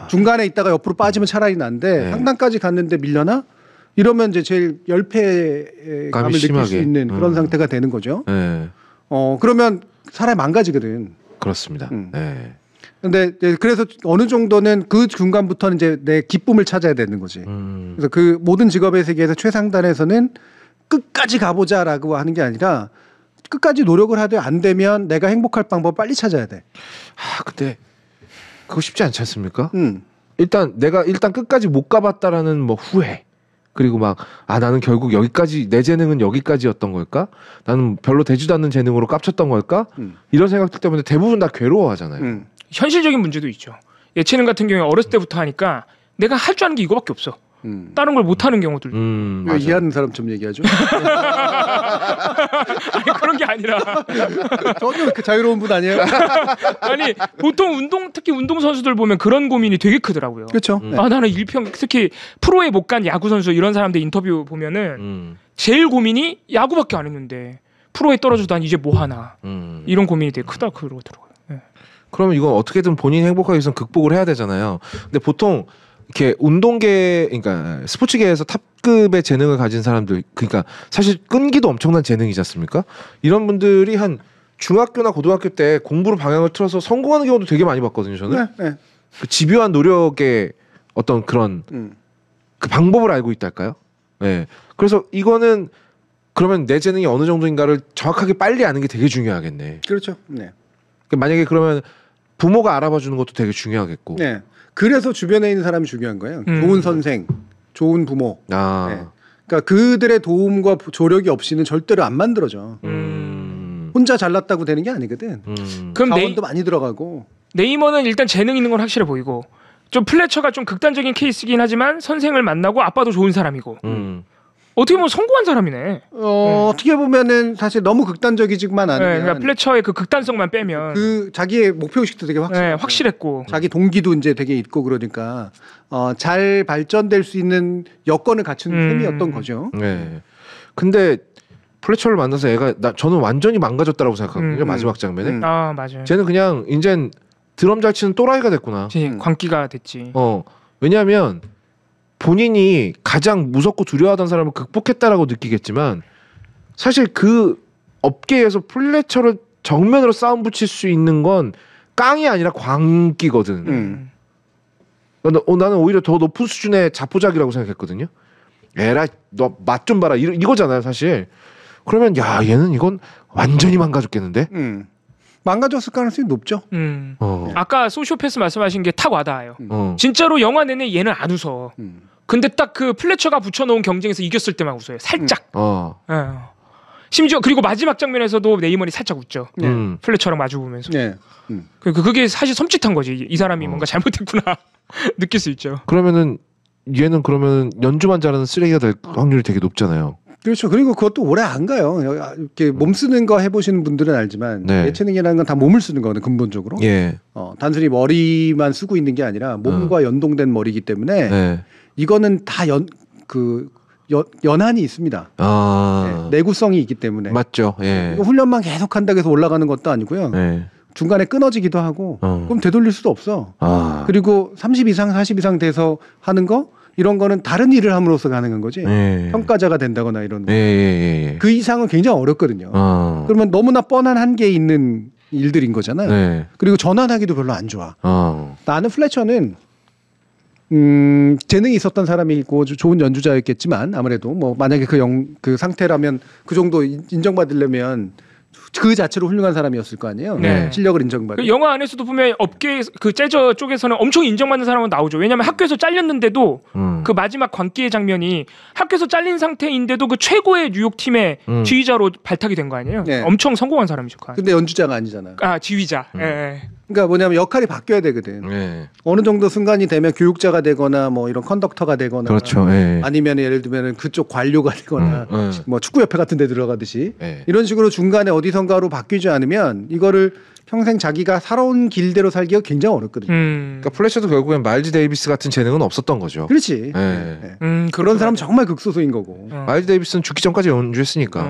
중간에 있다가 옆으로 빠지면 차라리 난데 상단까지 갔는데 밀려나? 이러면 이제 제일 열패감을 느낄 수 있는 그런 상태가 되는 거죠. 그러면 사람이 망가지거든. 그렇습니다. 네. 근데 그래서 어느 정도는 그 중간부터는 이제 내 기쁨을 찾아야 되는 거지. 그래서 그 모든 직업의 세계에서 최상단에서는 끝까지 가보자라고 하는 게 아니라 끝까지 노력을 하되 안 되면 내가 행복할 방법 빨리 찾아야 돼. 근데 그거 쉽지 않지 않습니까? 내가 일단 끝까지 못 가봤다라는 뭐 후회. 그리고 막 나는 결국 여기까지 내 재능은 여기까지였던 걸까? 나는 별로 되지도 않는 재능으로 깝쳤던 걸까? 이런 생각들 때문에 대부분 다 괴로워하잖아요. 현실적인 문제도 있죠. 예체능 같은 경우에 어렸을 때부터 하니까 내가 할 줄 아는 게 이거밖에 없어. 다른 걸 못하는 경우들. 왜 이해하는 사람처럼 얘기하죠? 아니 그런 게 아니라 전혀 그 자유로운 분 아니에요? 아니 보통 특히 운동 선수들 보면 그런 고민이 되게 크더라고요. 그렇죠. 나는 일평 특히 프로에 못 간 야구 선수 이런 사람들 인터뷰 보면은 제일 고민이 야구밖에 안 했는데 프로에 떨어져도 이제 뭐 하나 이런 고민이 되게 크다 그러더라고요. 네. 그러면 이건 어떻게든 본인이 행복하기 위해서 극복을 해야 되잖아요. 근데 보통 이렇게 운동계, 그러니까 스포츠계에서 탑급의 재능을 가진 사람들, 그러니까 사실 끈기도 엄청난 재능이지 않습니까? 이런 분들이 한 중학교나 고등학교 때 공부로 방향을 틀어서 성공하는 경우도 되게 많이 봤거든요, 저는. 네. 그 집요한 노력의 어떤 그런 그 방법을 알고 있달까요? 네. 그래서 이거는 그러면 내 재능이 어느 정도인가를 정확하게 빨리 아는 게 되게 중요하겠네. 그렇죠. 네. 만약에 그러면 부모가 알아봐 주는 것도 되게 중요하겠고. 네. 그래서 주변에 있는 사람이 중요한 거예요. 좋은 선생, 좋은 부모. 네. 그러니까 그들의 도움과 조력이 없이는 절대로 안 만들어져. 혼자 잘났다고 되는 게 아니거든. 그럼 자원도 많이 들어가고. 네이머는 일단 재능 있는 건 확실해 보이고, 좀 플래처가 좀 극단적인 케이스긴 하지만 선생을 만나고 아빠도 좋은 사람이고. 어떻게 보면 성공한 사람이네. 어떻게 보면은 사실 너무 극단적이지만 않으면. 네, 그러니까 플래처의 그 극단성만 빼면 그 자기의 목표 의식도 되게 확실했고, 자기 동기도 이제 되게 있고 그러니까 잘 발전될 수 있는 여건을 갖춘 셈이었던 거죠. 네. 근데 플래처를 만나서 저는 완전히 망가졌다라고 생각하거든요. 마지막 장면에. 맞아요. 쟤는 그냥 이젠 드럼 잘 치는 또라이가 됐구나. 광기가 됐지. 왜냐하면 본인이 가장 무섭고 두려워하던 사람을 극복했다라고 느끼겠지만 사실 그 업계에서 플래처를 정면으로 싸움 붙일 수 있는 건 깡이 아니라 광기거든. 나는 오히려 더 높은 수준의 자포자기라고 생각했거든요. 에라 너 맛 좀 봐라 이거잖아요 사실. 그러면 얘는 이건 완전히 망가졌겠는데? 망가졌을 가능성이 높죠. 아까 소시오패스 말씀하신 게 탁 와닿아요. 진짜로 영화 내내 얘는 안 웃어. 근데 딱 그 플래처가 붙여놓은 경쟁에서 이겼을 때만 웃어요. 살짝. 심지어 그리고 마지막 장면에서도 네이먼이 살짝 웃죠. 플래처랑 마주보면서. 그게 사실 섬찟한 거지. 이 사람이 뭔가 잘못했구나 느낄 수 있죠. 그러면은 얘는 그러면 연주만 잘하는 쓰레기가 될 확률이 되게 높잖아요. 그렇죠. 그리고 그것도 오래 안 가요. 이렇게 몸 쓰는 거 해보시는 분들은 알지만 예체능이라는 건 다 몸을 쓰는 거거든 근본적으로. 단순히 머리만 쓰고 있는 게 아니라 몸과 연동된 머리이기 때문에 이거는 다 연한이 있습니다. 내구성이 있기 때문에. 맞죠. 훈련만 계속한다고 해서 올라가는 것도 아니고요. 중간에 끊어지기도 하고 그럼 되돌릴 수도 없어. 그리고 30 이상 40 이상 돼서 하는 거 이런 거는 다른 일을 함으로써 가능한 거지. 평가자가 된다거나 이런 그 이상은 굉장히 어렵거든요. 그러면 너무나 뻔한 한계에 있는 일들인 거잖아요. 그리고 전환하기도 별로 안 좋아. 나는 플래처는 재능이 있었던 사람이고 좋은 연주자였겠지만 아무래도 뭐 만약에 그 상태라면 그 정도 인정받으려면 그 자체로 훌륭한 사람이었을 거 아니에요. 실력을 인정받고. 그 영화 안에서도 보면 업계 그 재즈 쪽에서는 엄청 인정받는 사람은 나오죠. 왜냐하면 학교에서 잘렸는데도 그 마지막 광기의 장면이 학교에서 잘린 상태인데도 그 최고의 뉴욕 팀의 지휘자로 발탁이 된 거 아니에요. 엄청 성공한 사람이죠. 근데 연주자가 아니잖아. 지휘자. 그러니까 뭐냐면 역할이 바뀌어야 되거든. 어느 정도 순간이 되면 교육자가 되거나 뭐 이런 컨덕터가 되거나, 그렇죠. 아니면 예를 들면 그쪽 관료가 되거나, 뭐 축구협회 같은 데 들어가듯이 이런 식으로 중간에 어디선가로 바뀌지 않으면 이거를 평생 자기가 살아온 길대로 살기가 굉장히 어렵거든요. 그러니까 플래셔도 결국엔 마일즈 데이비스 같은 재능은 없었던 거죠. 그렇지. 그런 사람 정말 극소수인 거고. 마일즈 데이비스는 죽기 전까지 연주했으니까.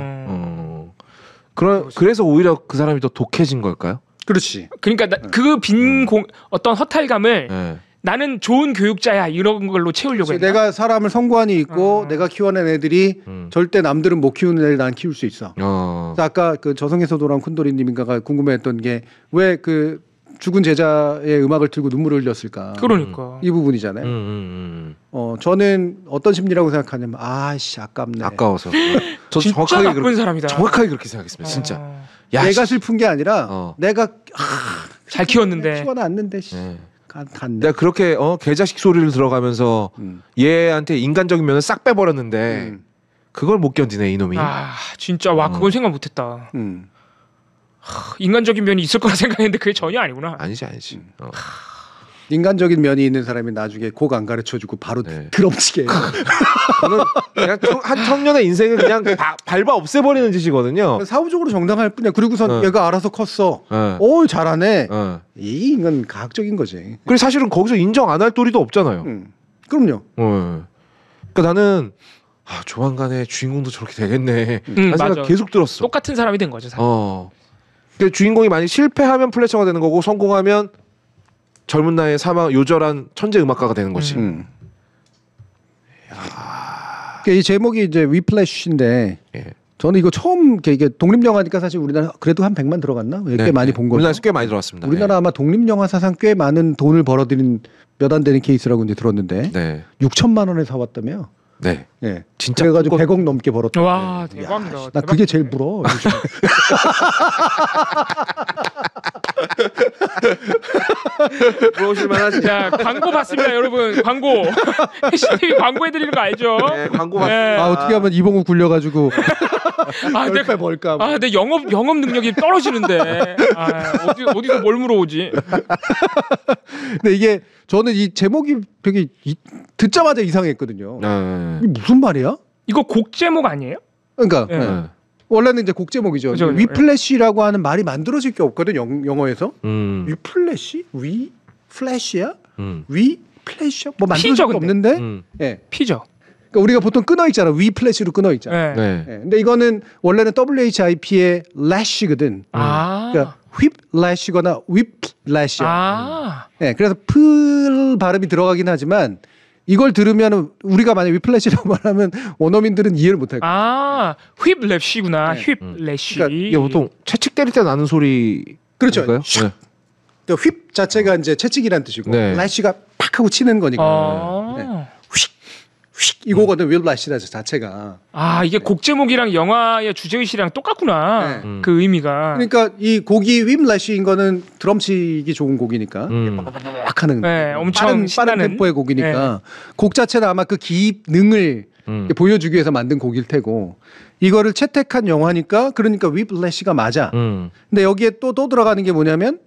그래서 오히려 그 사람이 더 독해진 걸까요? 그렇지. 그러니까 그 빈 어떤 허탈감을 나는 좋은 교육자야 이런 걸로 채우려고 했나? 내가 사람을 성관이 있고 내가 키워낸 애들이 절대 남들은 못 키우는 애를 난 키울 수 있어. 그래서 아까 그 저승에서 돌아온 쿤도리님인가가 궁금해했던 게 왜 그 죽은 제자의 음악을 들고 눈물을 흘렸을까? 그러니까 이 부분이잖아요. 저는 어떤 심리라고 생각하냐면 아씨 아깝네. 아까워서. 저 진짜 정확하게 나쁜 사람이다. 정확하게 그렇게 생각했습니다. 진짜. 야, 내가 슬픈 게 아니라 내가 잘 키웠는데 키워놨는데 네. 갔네. 내가 그렇게 개자식 소리를 들어가면서 얘한테 인간적인 면을 싹 빼버렸는데 그걸 못 견디네 이놈이. 아 진짜 와 그건 생각 못했다. 인간적인 면이 있을 거라 생각했는데 그게 전혀 아니구나. 아니지. 인간적인 면이 있는 사람이 나중에 곡 안 가르쳐주고 바로 드럼치게 해요. 저는 그냥 한 청년의 인생을 그냥 밟아 없애버리는 짓이거든요. 사후적으로 정당할 뿐이야. 그리고선 얘가 알아서 컸어. 잘하네. 이 인간 가학적인 거지. 그리고 사실은 거기서 인정 안 할 도리도 없잖아요. 그럼요. 그러니까 나는 조만간에 주인공도 저렇게 되겠네. 맞아. 생각 계속 들었어. 똑같은 사람이 된 거죠. 사실. 그러니까 주인공이 만약 실패하면 플래처가 되는 거고 성공하면 젊은 나이에 요절한 천재 음악가가 되는 거지. 이 제목이 이제 위플래시인데 저는 이거 처음 이게 독립 영화니까 사실 우리나라 그래도 한 100만 들어갔나? 꽤 많이 본 거죠. 우리나라에서 꽤 많이 들어왔습니다. 우리나라 아마 독립 영화 사상 꽤 많은 돈을 벌어들인 몇 안 되는 케이스라고 이제 들었는데 6천만 원에 사왔다며. 네. 진짜 그래가지고 100억 넘게 벌었다. 와 대박이다. 나 그게 제일 부러워. 부러우실만 하지. 자 광고 봤습니다 여러분. 광고 HTV 광고해드리는 거 알죠? 네, 광고 봤습니다. 어떻게 하면 이봉우 굴려가지고 내가 벌까? 내 영업 능력이 떨어지는데 어디서 뭘 물어오지? 근데 이게 저는 이 제목이 되게 듣자마자 이상했거든요. 이게 무슨 말이야? 이거 곡 제목 아니에요? 그러니까 원래는 이제 곡 제목이죠. 그죠. 위플래시라고 하는 말이 만들어질 게 없거든 영어에서. 위플래시? 위 플래시야? 위 플래시야? 뭐 만들어질 게 없는데. 피죠. 그러니까 우리가 보통 끊어 있잖아. 위 플래시로 끊어 있잖아. 근데 이거는 원래는 WHIP의 lash거든. 그러니까 휘 lash거나 윗 lash야. 그래서 풀 발음이 들어가긴 하지만 이걸 들으면 우리가 만약 위플래시라고 말하면 원어민들은 이해를 못할 거야. 휘플래시구나. 휘플래시. 그러니까 이게 보통 채찍 때릴 때 나는 소리. 그렇죠. 그러니까 휩 자체가 이제 채찍이란 뜻이고 래시가 팍 하고 치는 거니까. 휙 이거거든. 윌라시라 자체가. 이게 곡 제목이랑 영화의 주제의식이랑 똑같구나. 그 의미가. 그러니까 이 곡이 윌라시인 거는 드럼치기 좋은 곡이니까 팍 하는 엄청 빠른 템포의 곡이니까 곡 자체는 아마 그 기능을 보여주기 위해서 만든 곡일 테고 이거를 채택한 영화니까 그러니까 윌라시가 맞아. 근데 여기에 또 들어가는 게 뭐냐면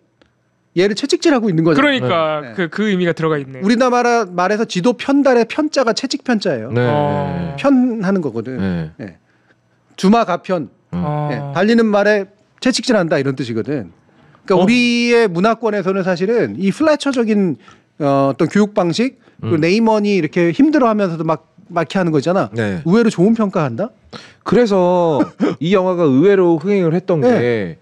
얘를 채찍질하고 있는 거죠. 그러니까 그 의미가 들어가 있네. 우리나라 말에서 지도 편달의 편자가 채찍 편자예요. 편하는 거거든. 주마 가편. 달리는 말에 채찍질한다 이런 뜻이거든. 그러니까 우리의 문화권에서는 사실은 이 플래처적인 어떤 교육 방식, 그리고 네이먼이 이렇게 힘들어하면서도 막 이렇게 하는 거 있잖아. 의외로 좋은 평가한다. 그래서 이 영화가 의외로 흥행을 했던 게.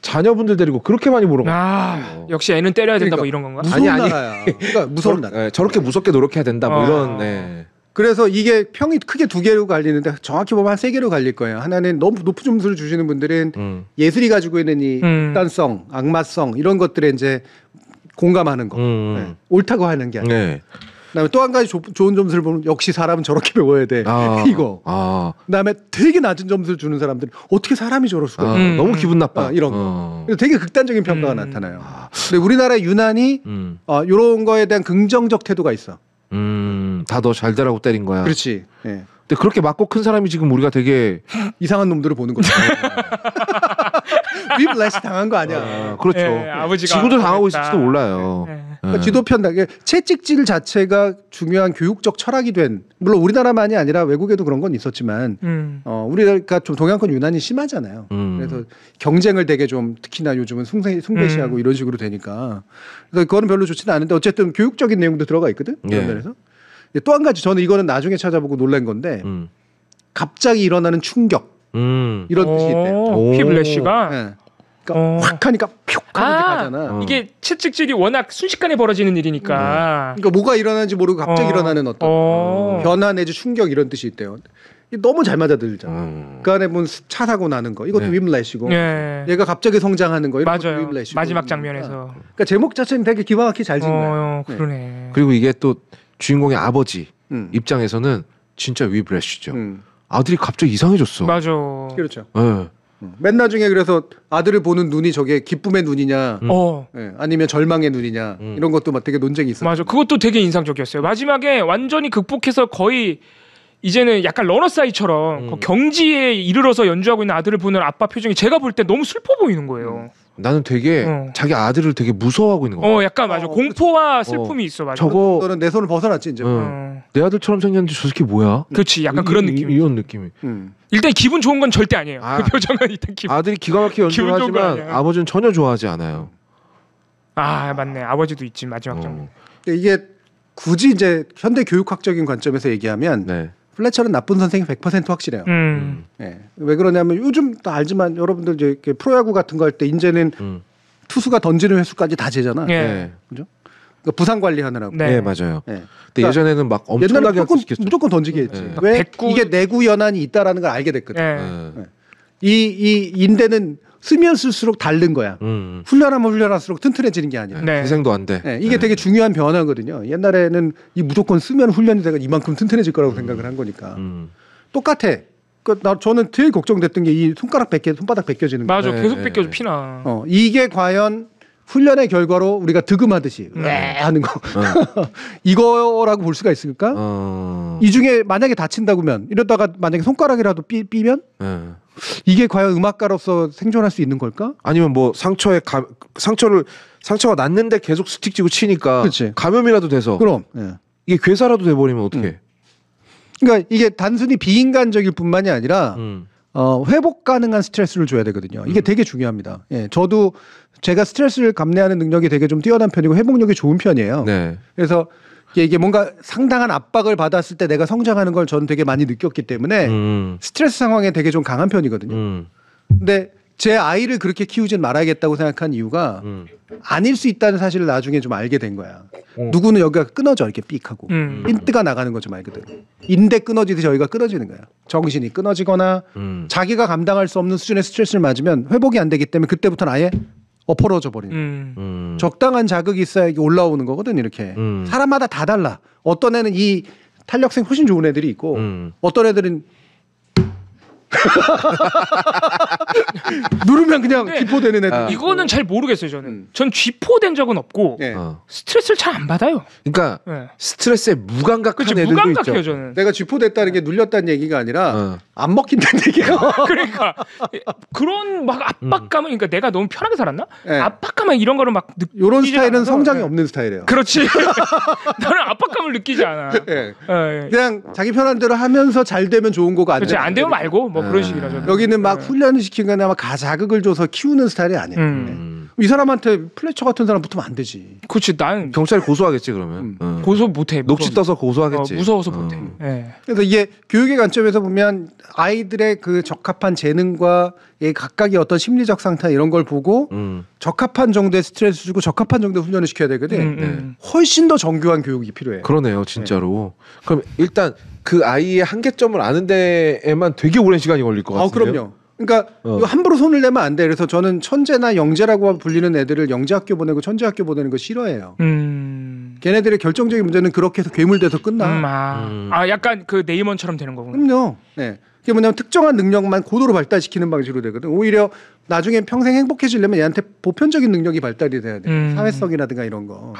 자녀분들 데리고 그렇게 많이 보러 가요. 역시 애는 때려야 된다 뭐 이런 건가? 무서운 나라야. 그러니까 무서운 나라. 저렇게 무섭게 노력해야 된다 뭐 이런. 그래서 이게 평이 크게 두 개로 갈리는데 정확히 보면 한 세 개로 갈릴 거예요. 하나는 너무 높은 점수를 주시는 분들은 예술이 가지고 있는 이 극단성, 악마성 이런 것들에 이제 공감하는 거. 옳다고 하는 게 아니라. 그다음에 또 한 가지 좋은 점수를 보면 역시 사람은 저렇게 배워야 돼. 이거. 그다음에 되게 낮은 점수를 주는 사람들은 어떻게 사람이 저럴 수가 있어. 너무 기분 나빠. 이런 거. 그래서 되게 극단적인 평가가 나타나요. 근데 우리나라 유난히 이런 거에 대한 긍정적 태도가 있어. 다 너 잘 되라고 때린 거야. 그렇지. 근데 그렇게 맞고 큰 사람이 지금 우리가 되게 이상한 놈들을 보는 거죠. 위플래시 당한 거 아니야. 그렇죠. 아버지가 지금도 당하고 있을지도 몰라요. 그러니까 지도 편달. 채찍질 자체가 중요한 교육적 철학이 된. 물론 우리나라만이 아니라 외국에도 그런 건 있었지만 우리가 좀 동양권 유난히 심하잖아요. 그래서 경쟁을 되게 좀 특히나 요즘은 숭배시하고 이런 식으로 되니까. 그래서 그거는 별로 좋지는 않은데 어쨌든 교육적인 내용도 들어가 있거든. 그런 면에서. 또 한 가지 저는 이거는 나중에 찾아보고 놀란 건데 갑자기 일어나는 충격 이런 뜻이 있대요. 휘플래시가 그러니까 확 하니까 푹 하는 게 가잖아. 이게 채찍질이 워낙 순식간에 벌어지는 일이니까. 그러니까 뭐가 일어나는지 모르고 갑자기 일어나는 어떤 변화 내지 충격 이런 뜻이 있대요. 너무 잘 맞아들잖아. 그 안에 보면 차 사고 나는 거 이것도 윰렛이고 얘가 갑자기 성장하는 거 이런 것도 윰렛이고 마지막 장면에서. 그러니까 제목 자체는 되게 기가 막히게 잘 지은 거야. 그러네. 그리고 이게 또 주인공의 아버지 입장에서는 진짜 위브레시죠. 아들이 갑자기 이상해졌어. 맞아. 그렇죠. 맨 나중에 그래서 아들을 보는 눈이 저게 기쁨의 눈이냐, 아니면 절망의 눈이냐 이런 것도 막 되게 논쟁이 있었어. 맞아. 그것도 되게 인상적이었어요. 마지막에 완전히 극복해서 거의 이제는 약간 러너사이처럼 경지에 이르러서 연주하고 있는 아들을 보는 아빠 표정이 제가 볼 때 너무 슬퍼 보이는 거예요. 나는 되게 자기 아들을 되게 무서워하고 있는 거야. 약간 맞아. 공포와 슬픔이 있어. 맞아. 저거 너는 내 손을 벗어났지 이제. 내 아들처럼 생겼는데 저 새끼 뭐야? 그렇지. 약간 그런 느낌이. 이런 느낌이. 일단 기분 좋은 건 절대 아니에요. 그 표정은 일단 기분. 아들이 기가 막히게 연주를 하지만 아버지는 전혀 좋아하지 않아요. 맞네. 아버지도 있지 마지막 장면. 이게 굳이 이제 현대 교육학적인 관점에서 얘기하면 플래처는 나쁜 선생이 100% 확실해요. 왜 그러냐면 요즘 다 알지만 여러분들 이제 프로야구 같은 거 할 때 이제는 투수가 던지는 횟수까지 다 재잖아. 그죠? 그러니까 부상 관리하느라고. 네, 맞아요. 근데 그러니까 예전에는 막 엄청나게 무조건 던지게 했지. 왜 이게 내구 연한이 있다라는 걸 알게 됐거든. 이 인대는 쓰면 쓸수록 다른 거야. 훈련하면 훈련할수록 튼튼해지는 게 아니야. 희생도 안 돼. 이게 되게 중요한 변화거든요. 옛날에는 이 무조건 쓰면 훈련이 되고 이만큼 튼튼해질 거라고 생각을 한 거니까. 똑같아. 저는 제일 걱정됐던 게 이 손바닥 벗겨지는 거. 맞아. 계속 벗겨져 피나. 이게 과연 훈련의 결과로 우리가 득음하듯이 하는 거 이거라고 볼 수가 있을까? 이 중에 만약에 다친다고면 이러다가 만약에 손가락이라도 삐면 이게 과연 음악가로서 생존할 수 있는 걸까? 아니면 뭐 상처가 났는데 계속 스틱 쥐고 치니까 그치. 감염이라도 돼서 그럼 이게 괴사라도 돼버리면 어떡해? 그러니까 이게 단순히 비인간적일 뿐만이 아니라 회복 가능한 스트레스를 줘야 되거든요. 이게 되게 중요합니다. 저도 제가 스트레스를 감내하는 능력이 되게 좀 뛰어난 편이고 회복력이 좋은 편이에요. 그래서 이게 뭔가 상당한 압박을 받았을 때 내가 성장하는 걸 저는 되게 많이 느꼈기 때문에 스트레스 상황에 되게 좀 강한 편이거든요. 근데 제 아이를 그렇게 키우진 말아야겠다고 생각한 이유가 아닐 수 있다는 사실을 나중에 좀 알게 된 거야. 누구는 여기가 끊어져 이렇게 삑하고 핀트가 나가는 거 좀 알거든. 인대 끊어지듯이 여기가 끊어지는 거야. 정신이 끊어지거나 자기가 감당할 수 없는 수준의 스트레스를 맞으면 회복이 안 되기 때문에 그때부터는 아예 엎어러져 버리는 적당한 자극이 있어야 이게 올라오는 거거든. 이렇게 사람마다 다 달라. 어떤 애는 이 탄력性훨씬 좋은 애들이 있고 어떤 애들은 누르면 그냥 기포되는 애들. 이거는 잘 모르겠어요. 전 쥐포된 적은 없고 스트레스를 잘 안 받아요. 그러니까 스트레스에 무감각한 애들도 무감각해요, 있죠. 저는. 내가 쥐포됐다는 게 눌렸다는 얘기가 아니라 안 먹힌다는 얘기야. 그러니까 그런 막 압박감은 그러니까 내가 너무 편하게 살았나? 압박감은 이런 거를 막 이런 스타일은 성장이 없는 스타일이에요. 그렇지. 나는 압박감을 느끼지 않아. 그냥 자기 편한 대로 하면서 잘 되면 좋은 거고 그렇지. 안 되면 말고 뭐 그런 식이라서. 여기는 막 훈련을 시키거나 막 자극을 줘서 키우는 스타일이 아니에요. 이 사람한테 플래처 같은 사람 붙으면 안 되지. 그렇지. 난 경찰이 고소하겠지 그러면. 고소 못해. 녹취 떠서 고소하겠지. 무서워서 못해. 그래서 이게 교육의 관점에서 보면 아이들의 그 적합한 재능과 각각의 어떤 심리적 상태 이런 걸 보고 적합한 정도의 스트레스 주고 적합한 정도의 훈련을 시켜야 되거든. 훨씬 더 정교한 교육이 필요해. 그러네요, 진짜로. 그럼 일단 그 아이의 한계점을 아는 데에만 되게 오랜 시간이 걸릴 것 같은데요. 그럼요. 그러니까 이거 함부로 손을 내면 안 돼. 그래서 저는 천재나 영재라고 불리는 애들을 영재학교 보내고 천재학교 보내는 거 싫어해요. 걔네들의 결정적인 문제는 그렇게 해서 괴물돼서 끝나. 약간 그 네이먼처럼 되는 거구나. 그럼요. 그게 뭐냐면 특정한 능력만 고도로 발달시키는 방식으로 되거든. 오히려 나중에 평생 행복해지려면 얘한테 보편적인 능력이 발달이 돼야 돼. 사회성이라든가 이런 거.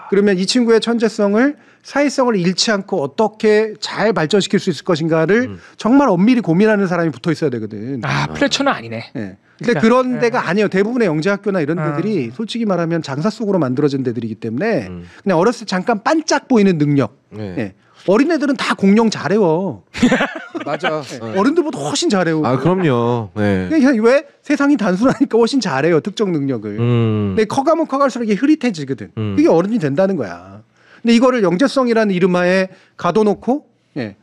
그러면 이 친구의 천재성을 사회성을 잃지 않고 어떻게 잘 발전시킬 수 있을 것인가를 정말 엄밀히 고민하는 사람이 붙어 있어야 되거든. 플래처는 아니네. 근데 그러니까, 그런 데가 아니에요. 대부분의 영재학교나 이런 데들이 솔직히 말하면 장사 속으로 만들어진 데들이기 때문에 그냥 어렸을 때 잠깐 반짝 보이는 능력. 어린애들은 다 공룡 잘해요. 맞아. 어른들보다 훨씬 잘해요. 그럼요. 왜? 세상이 단순하니까 훨씬 잘해요. 특정 능력을. 근데 커가면 커갈수록 이게 흐릿해지거든. 그게 어른이 된다는 거야. 근데 이거를 영재성이라는 이름하에 가둬놓고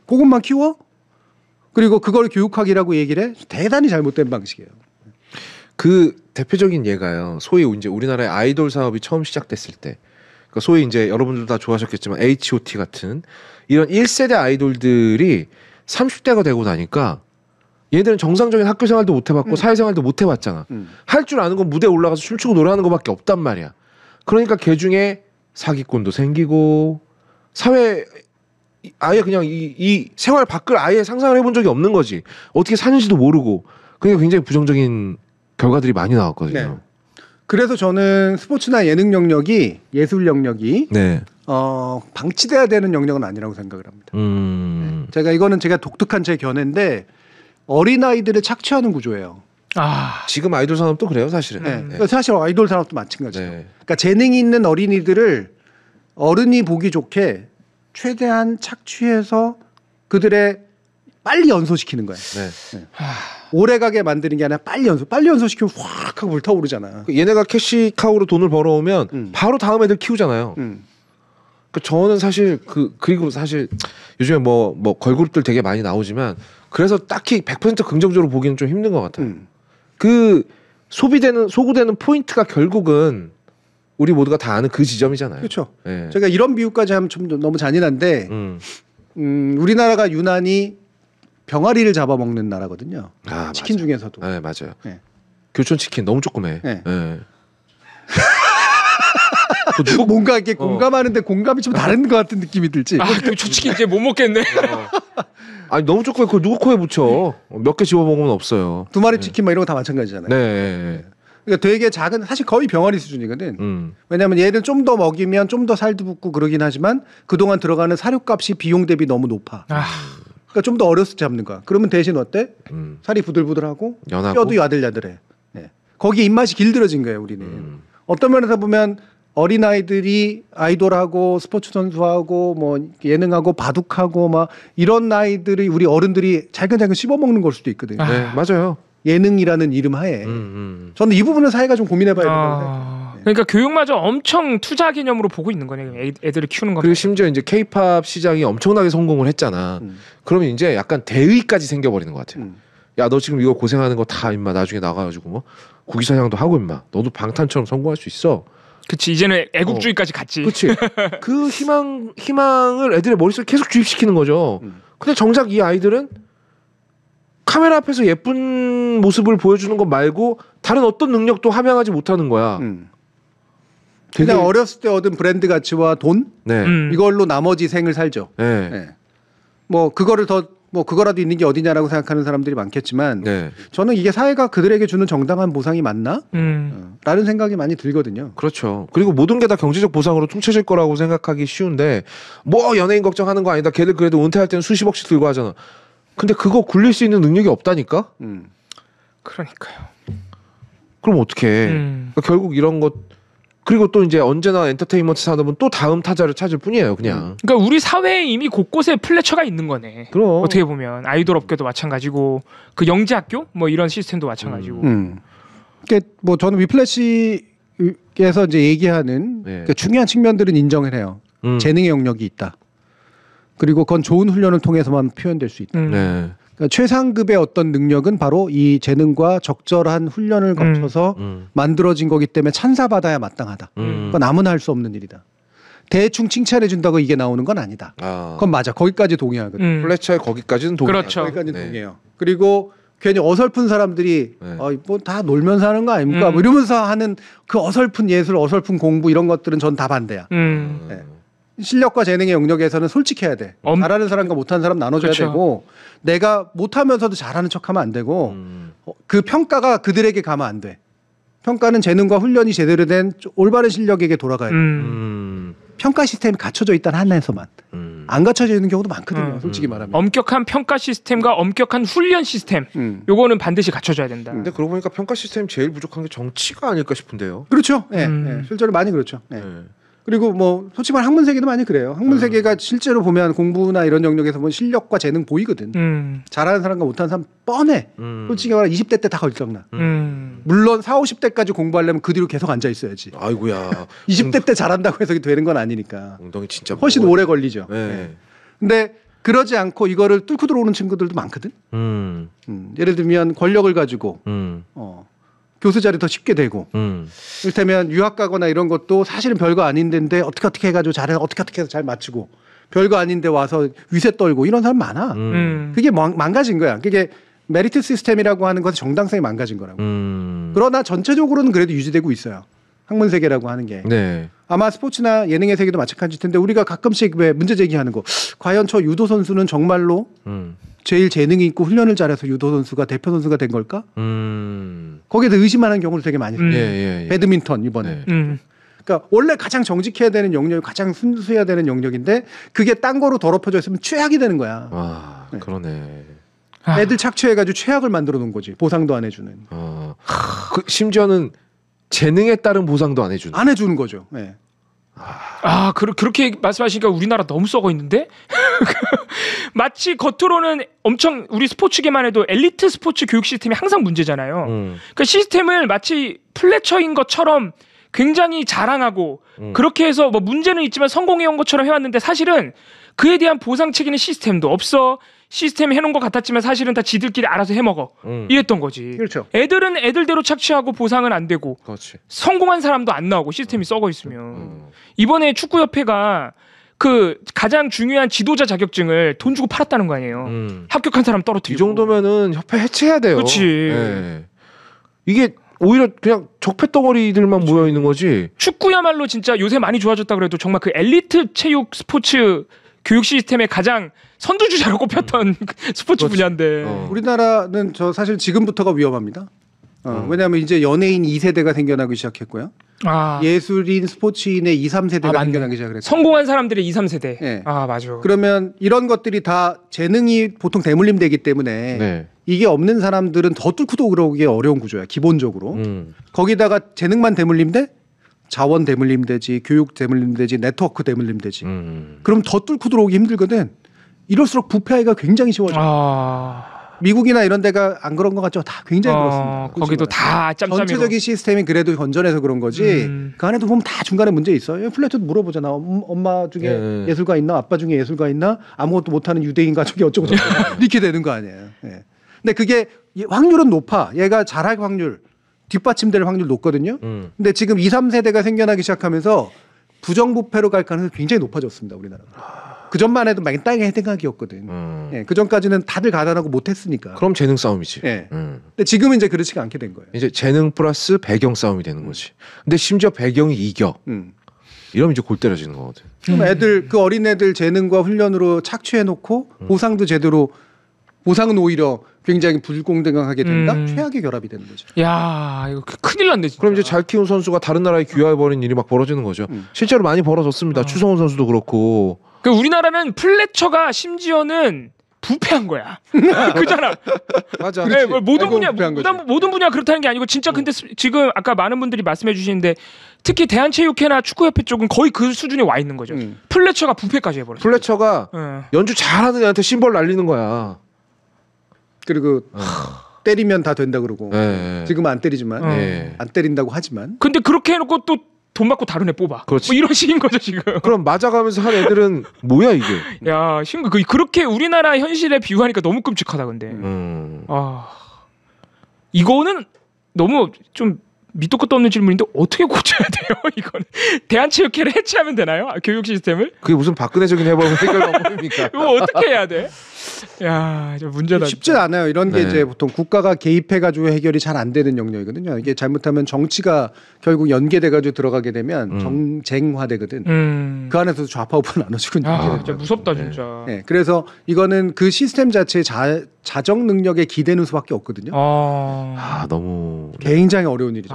그것만 키워? 그리고 그걸 교육학이라고 얘기를 해? 대단히 잘못된 방식이에요. 그 대표적인 예가요. 소위 이제 우리나라의 아이돌 사업이 처음 시작됐을 때, 그러니까 소위 이제 여러분들 다 좋아하셨겠지만 H.O.T 같은 이런 1세대 아이돌들이 30대가 되고 나니까 얘들은 정상적인 학교 생활도 못 해봤고 사회생활도 못 해봤잖아. 할 줄 아는 건 무대에 올라가서 춤추고 노래하는 것밖에 없단 말이야. 그러니까 걔 중에 사기꾼도 생기고 사회 아예 그냥 이 생활 밖을 아예 상상을 해본 적이 없는 거지. 어떻게 사는지도 모르고. 그러니까 굉장히 부정적인 결과들이 많이 나왔거든요. 네. 그래서 저는 스포츠나 예능 영역이 예술 영역이 네. 방치돼야 되는 영역은 아니라고 생각을 합니다. 네. 제가 독특한 제 견해인데 어린 아이들을 착취하는 구조예요. 지금 아이돌 산업도 그래요, 사실은. 네. 네. 사실 아이돌 산업도 마찬가지예요. 네. 그러니까 재능이 있는 어린이들을 어른이 보기 좋게 최대한 착취해서 그들의 빨리 연소시키는 거예요. 네. 네. 오래가게 만드는 게 아니라 빨리 연소시키면 확 하고 불타오르잖아. 얘네가 캐시카우로 돈을 벌어오면 바로 다음 애들 키우잖아요. 그 저는 사실 그리고 사실 요즘에 뭐 걸그룹들 되게 많이 나오지만 그래서 딱히 100% 긍정적으로 보기는 좀 힘든 것 같아요. 그 소구되는 포인트가 결국은 우리 모두가 다 아는 그 지점이잖아요. 그렇죠. 네. 제가 이런 비유까지 하면 좀 너무 잔인한데 우리나라가 유난히 병아리를 잡아먹는 나라거든요. 치킨 맞아. 중에서도. 네, 맞아요. 네. 교촌 치킨 너무 조그매. 네. 네. 뭔가 이렇게 공감하는데 공감이 좀 다른 것 같은 느낌이 들지. 교촌 치킨 이제 못 먹겠네. 아니 너무 조그매. 그거 누구 코에 붙여? 몇 개 집어 먹으면 없어요. 두 마리 치킨 막 이런 거 다 마찬가지잖아요. 네. 그러니까 되게 작은 사실 거의 병아리 수준이거든. 왜냐하면 얘를 좀 더 먹이면 좀 더 살도 붙고 그러긴 하지만 그동안 들어가는 사료값이 비용 대비 너무 높아. 그러니까 좀 더 어렸을 때 잡는 거야. 그러면 대신 어때? 살이 부들부들하고 연하고? 뼈도 야들야들해. 네. 거기에 입맛이 길들여진 거예요. 우리는. 어떤 면에서 보면 어린아이들이 아이돌하고 스포츠 선수하고 뭐 예능하고 바둑하고 막 이런 아이들이 우리 어른들이 잘근잘근 씹어먹는 걸 수도 있거든요. 네, 맞아요. 예능이라는 이름 하에. 저는 이 부분은 사회가 좀 고민해봐야 된다고 생각해요. 그러니까 교육마저 엄청 투자 개념으로 보고 있는 거네요. 애들을 키우는 거. 그리고 심지어 이제 K-팝 시장이 엄청나게 성공을 했잖아. 그러면 이제 약간 대의까지 생겨버리는 것 같아요. 야, 너 지금 이거 고생하는 거 다 임마 나중에 나가가지고 뭐 국기사냥도 하고 임마 너도 방탄처럼 성공할 수 있어. 그치, 이제는 애국주의까지 갔지. 그치. 그 희망을 애들의 머릿속에 계속 주입시키는 거죠. 근데 정작 이 아이들은 카메라 앞에서 예쁜 모습을 보여주는 것 말고 다른 어떤 능력도 함양하지 못하는 거야. 그냥 어렸을 때 얻은 브랜드 가치와 돈 네. 이걸로 나머지 생을 살죠. 네. 네. 뭐 그거라도 있는 게 어디냐라고 생각하는 사람들이 많겠지만 네. 저는 이게 사회가 그들에게 주는 정당한 보상이 맞나? 라는 생각이 많이 들거든요. 그렇죠. 그리고 모든 게 다 경제적 보상으로 퉁쳐질 거라고 생각하기 쉬운데 뭐 연예인 걱정하는 거 아니다. 걔들 그래도 은퇴할 때는 수십억씩 들고 하잖아. 근데 그거 굴릴 수 있는 능력이 없다니까? 그러니까요. 그럼 어떡해. 그러니까 결국 이런 것 그리고 또 이제 언제나 엔터테인먼트 산업은 또 다음 타자를 찾을 뿐이에요, 그냥. 그러니까 우리 사회에 이미 곳곳에 플래처가 있는 거네. 그럼 어떻게 보면 아이돌 업계도 마찬가지고 그 영재학교 뭐 이런 시스템도 마찬가지고. 그러니까 뭐 저는 위플래시에서 이제 얘기하는 그러니까 중요한 측면들은 인정을 해요. 재능의 영역이 있다. 그리고 그건 좋은 훈련을 통해서만 표현될 수 있다. 네. 그러니까 최상급의 어떤 능력은 바로 이 재능과 적절한 훈련을 거쳐서 만들어진 거기 때문에 찬사받아야 마땅하다. 그건 아무나 할 수 없는 일이다. 대충 칭찬해 준다고 이게 나오는 건 아니다. 그건 맞아. 거기까지 동의하거든. 플래처의 거기까지는 동의해요. 그렇죠. 거기까지는 동의해요. 그리고 괜히 어설픈 사람들이 뭐 다 놀면서 하는 거 아닙니까? 뭐 이러면서 하는 그 어설픈 예술, 어설픈 공부 이런 것들은 전 다 반대야. 네. 실력과 재능의 영역에서는 솔직해야 돼. 잘하는 사람과 못하는 사람 나눠줘야 그쵸. 되고 내가 못하면서도 잘하는 척하면 안 되고 그 평가가 그들에게 가면 안 돼. 평가는 재능과 훈련이 제대로 된 올바른 실력에게 돌아가야 돼. 평가 시스템이 갖춰져 있다는 한에서만 안 갖춰져 있는 경우도 많거든요. 솔직히 말하면. 엄격한 평가 시스템과 엄격한 훈련 시스템 요거는 반드시 갖춰줘야 된다. 근데 그러고 보니까 평가 시스템 제일 부족한 게 정치가 아닐까 싶은데요. 그렇죠. 네, 실제로 많이 그렇죠. 네. 그리고 뭐 솔직히 말하면 학문 세계도 많이 그래요. 학문 세계가 실제로 보면 공부나 이런 영역에서 보면 실력과 재능 보이거든. 잘하는 사람과 못하는 사람 뻔해. 솔직히 말하면 20대 때 다 걸정나. 물론 40, 50대까지 공부하려면 그 뒤로 계속 앉아 있어야지. 아이고야. 20대 때 잘한다고 해서 되는 건 아니니까. 엉덩이 진짜 훨씬 오래 걸리죠. 네. 근데 그러지 않고 이거를 뚫고 들어오는 친구들도 많거든. 예를 들면 권력을 가지고 교수 자리 더 쉽게 되고 이를테면 유학 가거나 이런 것도 사실은 별거 아닌데 어떻게 해가지고 어떻게 해서 잘 맞추고 별거 아닌데 와서 위세 떨고 이런 사람 많아. 그게 망가진 거야. 그게 메리트 시스템이라고 하는 것의 정당성이 망가진 거라고. 그러나 전체적으로는 그래도 유지되고 있어요. 학문 세계라고 하는 게. 네. 아마 스포츠나 예능의 세계도 마찬가지일 텐데 우리가 가끔씩 왜 문제 제기하는 거. 과연 저 유도 선수는 정말로 제일 재능이 있고 훈련을 잘해서 유도 선수가 대표 선수가 된 걸까? 거기에 대해 의심하는 경우도 되게 많이 있어요. 예. 배드민턴 이번에. 그러니까 원래 가장 정직해야 되는 영역이 가장 순수해야 되는 영역인데 그게 딴 거로 더럽혀져 있으면 최악이 되는 거야. 아, 그러네. 애들 착취해가지고 최악을 만들어 놓은 거지. 보상도 안 해주는. 그 심지어는 재능에 따른 보상도 안 해주는. 안 해주는 거죠. 네. 그렇게 말씀하시니까 우리나라 너무 썩어 있는데? 마치 겉으로는 엄청 우리 스포츠계만 해도 엘리트 스포츠 교육 시스템이 항상 문제잖아요. 그 시스템을 마치 플래처인 것처럼 굉장히 자랑하고 그렇게 해서 뭐 문제는 있지만 성공해온 것처럼 해왔는데 사실은 그에 대한 보상 책임의 시스템도 없어. 시스템 해놓은 것 같았지만 사실은 다 지들끼리 알아서 해먹어. 이랬던 거지. 그렇죠. 애들은 애들대로 착취하고 보상은 안 되고 그렇지. 성공한 사람도 안 나오고 시스템이 썩어 있으면 이번에 축구협회가 그 가장 중요한 지도자 자격증을 돈 주고 팔았다는 거 아니에요. 합격한 사람 떨어뜨리고. 이 정도면은 협회 해체해야 돼요. 그렇지. 네. 이게 오히려 그냥 적폐 덩어리들만 모여 있는 거지. 축구야말로 진짜 요새 많이 좋아졌다 그래도 정말 그 엘리트 체육 스포츠 교육 시스템의 가장 선두주자로 꼽혔던 스포츠 분야인데 우리나라는 사실 지금부터가 위험합니다. 왜냐하면 이제 연예인 2세대가 생겨나기 시작했고요. 예술인, 스포츠인의 2, 3세대가 생겨나기 시작했어요. 성공한 사람들의 2, 3세대. 네. 맞아. 그러면 이런 것들이 다 재능이 보통 대물림되기 때문에 네. 이게 없는 사람들은 더 뚫고 들어오기 어려운 구조야. 기본적으로. 거기다가 재능만 대물림돼? 자원 대물림되지, 교육 대물림되지, 네트워크 대물림되지. 그럼 더 뚫고 들어오기 힘들거든. 이럴수록 부패하기가 굉장히 쉬워져. 미국이나 이런 데가 안 그런 것 같죠? 다 굉장히 그렇습니다. 거기도 다 짬짬이로. 전체적인 시스템이 그래도 건전해서 그런 거지. 그 안에도 보면 다 중간에 문제 있어요. 플래트도 물어보잖아. 엄마 중에 예술가 있나? 아빠 중에 예술가 있나? 아무것도 못하는 유대인 가족이 어쩌고 저쩌고 이렇게 되는 거 아니에요. 예. 근데 그게 확률은 높아. 얘가 잘할 확률, 뒷받침될 확률 높거든요. 근데 지금 2, 3세대가 생겨나기 시작하면서 부정부패로 갈 가능성이 굉장히 높아졌습니다. 우리나라가. 그 전만 해도 땅의 생각이었거든. 예, 그 전까지는 다들 가난하고 못했으니까. 그럼 재능 싸움이지. 예. 근데 지금은 이제 그렇지가 않게 된 거예요. 이제 재능 플러스 배경 싸움이 되는 거지. 근데 심지어 배경이 이겨. 이러면 이제 골 때려지는 거거든. 그럼 그 어린 애들 재능과 훈련으로 착취해놓고 보상도 제대로 보상은 오히려 굉장히 불공정하게 된다. 최악의 결합이 되는 거죠. 야, 이거 큰일 났네. 진짜. 그럼 이제 잘 키운 선수가 다른 나라에 귀화해버린 일이 막 벌어지는 거죠. 실제로 많이 벌어졌습니다. 추성훈 선수도 그렇고. 그 우리나라는 플래처가 심지어는 부패한 거야. 그잖아. 맞아. 네, 모든 분야 그렇다는 게 아니고 진짜 근데 지금 아까 많은 분들이 말씀해 주시는데 특히 대한체육회나 축구협회 쪽은 거의 그 수준에 와 있는 거죠. 플래처가 부패까지 해버렸어. 플래처가 연주 잘하는 애한테 심벌 날리는 거야. 그리고 때리면 다 된다 그러고 지금은 안 때리지만 안 때린다고 하지만 근데 그렇게 해놓고 또 돈 받고 다른 애 뽑아. 그렇지. 뭐 이런 식인 거죠 지금. 그럼 맞아가면서 한 애들은 뭐야 이게? 야, 그렇게 우리나라 현실에 비유하니까 너무 끔찍하다 근데. 이거는 너무 좀 밑도 끝도 없는 질문인데 어떻게 고쳐야 돼요? 이거는 대한체육회를 해체하면 되나요? 교육 시스템을? 그게 무슨 박근혜적인 해결 방법입니까? 이거 어떻게 해야 돼? 야, 문제다. 쉽지 않아요. 이런 게 이제 보통 국가가 개입해가지고 해결이 잘 안 되는 영역이거든요. 이게 잘못하면 정치가 결국 연계돼가지고 들어가게 되면 정쟁화되거든. 그 안에서도 좌파 우파 나눠지고 있는 거예요. 진짜 무섭다 진짜. 네, 그래서 이거는 그 시스템 자체의 자정 능력에 기대는 수밖에 없거든요. 너무 굉장히 어려운 일이죠.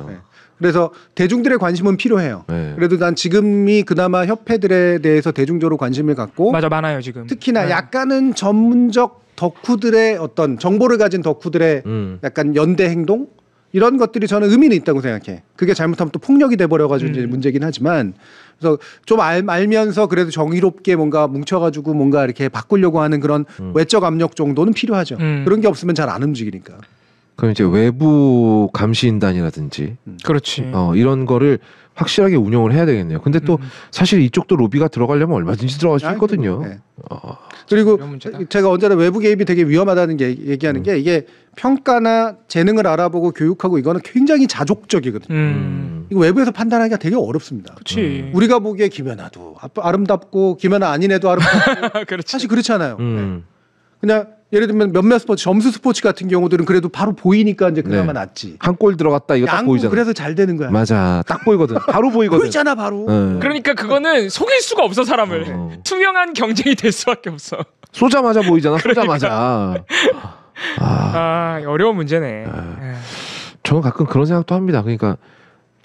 네. 그래서 대중들의 관심은 필요해요. 그래도 난 지금이 그나마 협회들에 대해서 대중적으로 관심을 갖고 많아요 지금. 특히나 약간은 전문적 덕후들의 어떤 정보를 가진 덕후들의 약간 연대 행동 이런 것들이 저는 의미는 있다고 생각해. 그게 잘못하면 또 폭력이 돼버려가지고 이제 문제긴 하지만 그래서 좀 알면서 그래도 정의롭게 뭔가 뭉쳐가지고 뭔가 이렇게 바꾸려고 하는 그런 외적 압력 정도는 필요하죠. 그런 게 없으면 잘 안 움직이니까. 그럼 이제 외부 감시인단이라든지 그렇지. 이런 거를 확실하게 운영을 해야 되겠네요. 근데 또 사실 이쪽도 로비가 들어가려면 얼마든지 들어갈 수 있거든요. 그리고 제가 언제나 외부 개입이 되게 위험하다는 게 얘기하는 게 이게 평가나 재능을 알아보고 교육하고 이거는 굉장히 자족적이거든요. 이거 외부에서 판단하기가 되게 어렵습니다. 그렇지. 우리가 보기에 김연아도 아름답고 김연아 아닌 애도 아름답고 사실 그렇잖아요. 네. 그냥 예를 들면 몇몇 스포츠, 점수 스포츠 같은 경우들은 그래도 바로 보이니까 이제 그나마 낫지. 한 골 들어갔다 이거 딱 보이잖아. 그래서 잘 되는 거야. 맞아, 딱 보이거든. 바로 보이거든. 보이잖아 바로. 그러니까 그거는 속일 수가 없어 사람을. 투명한 경쟁이 될 수밖에 없어. 쏘자마자 보이잖아. 그러니까. 쏘자마자. 어려운 문제네. 저는 가끔 그런 생각도 합니다. 그러니까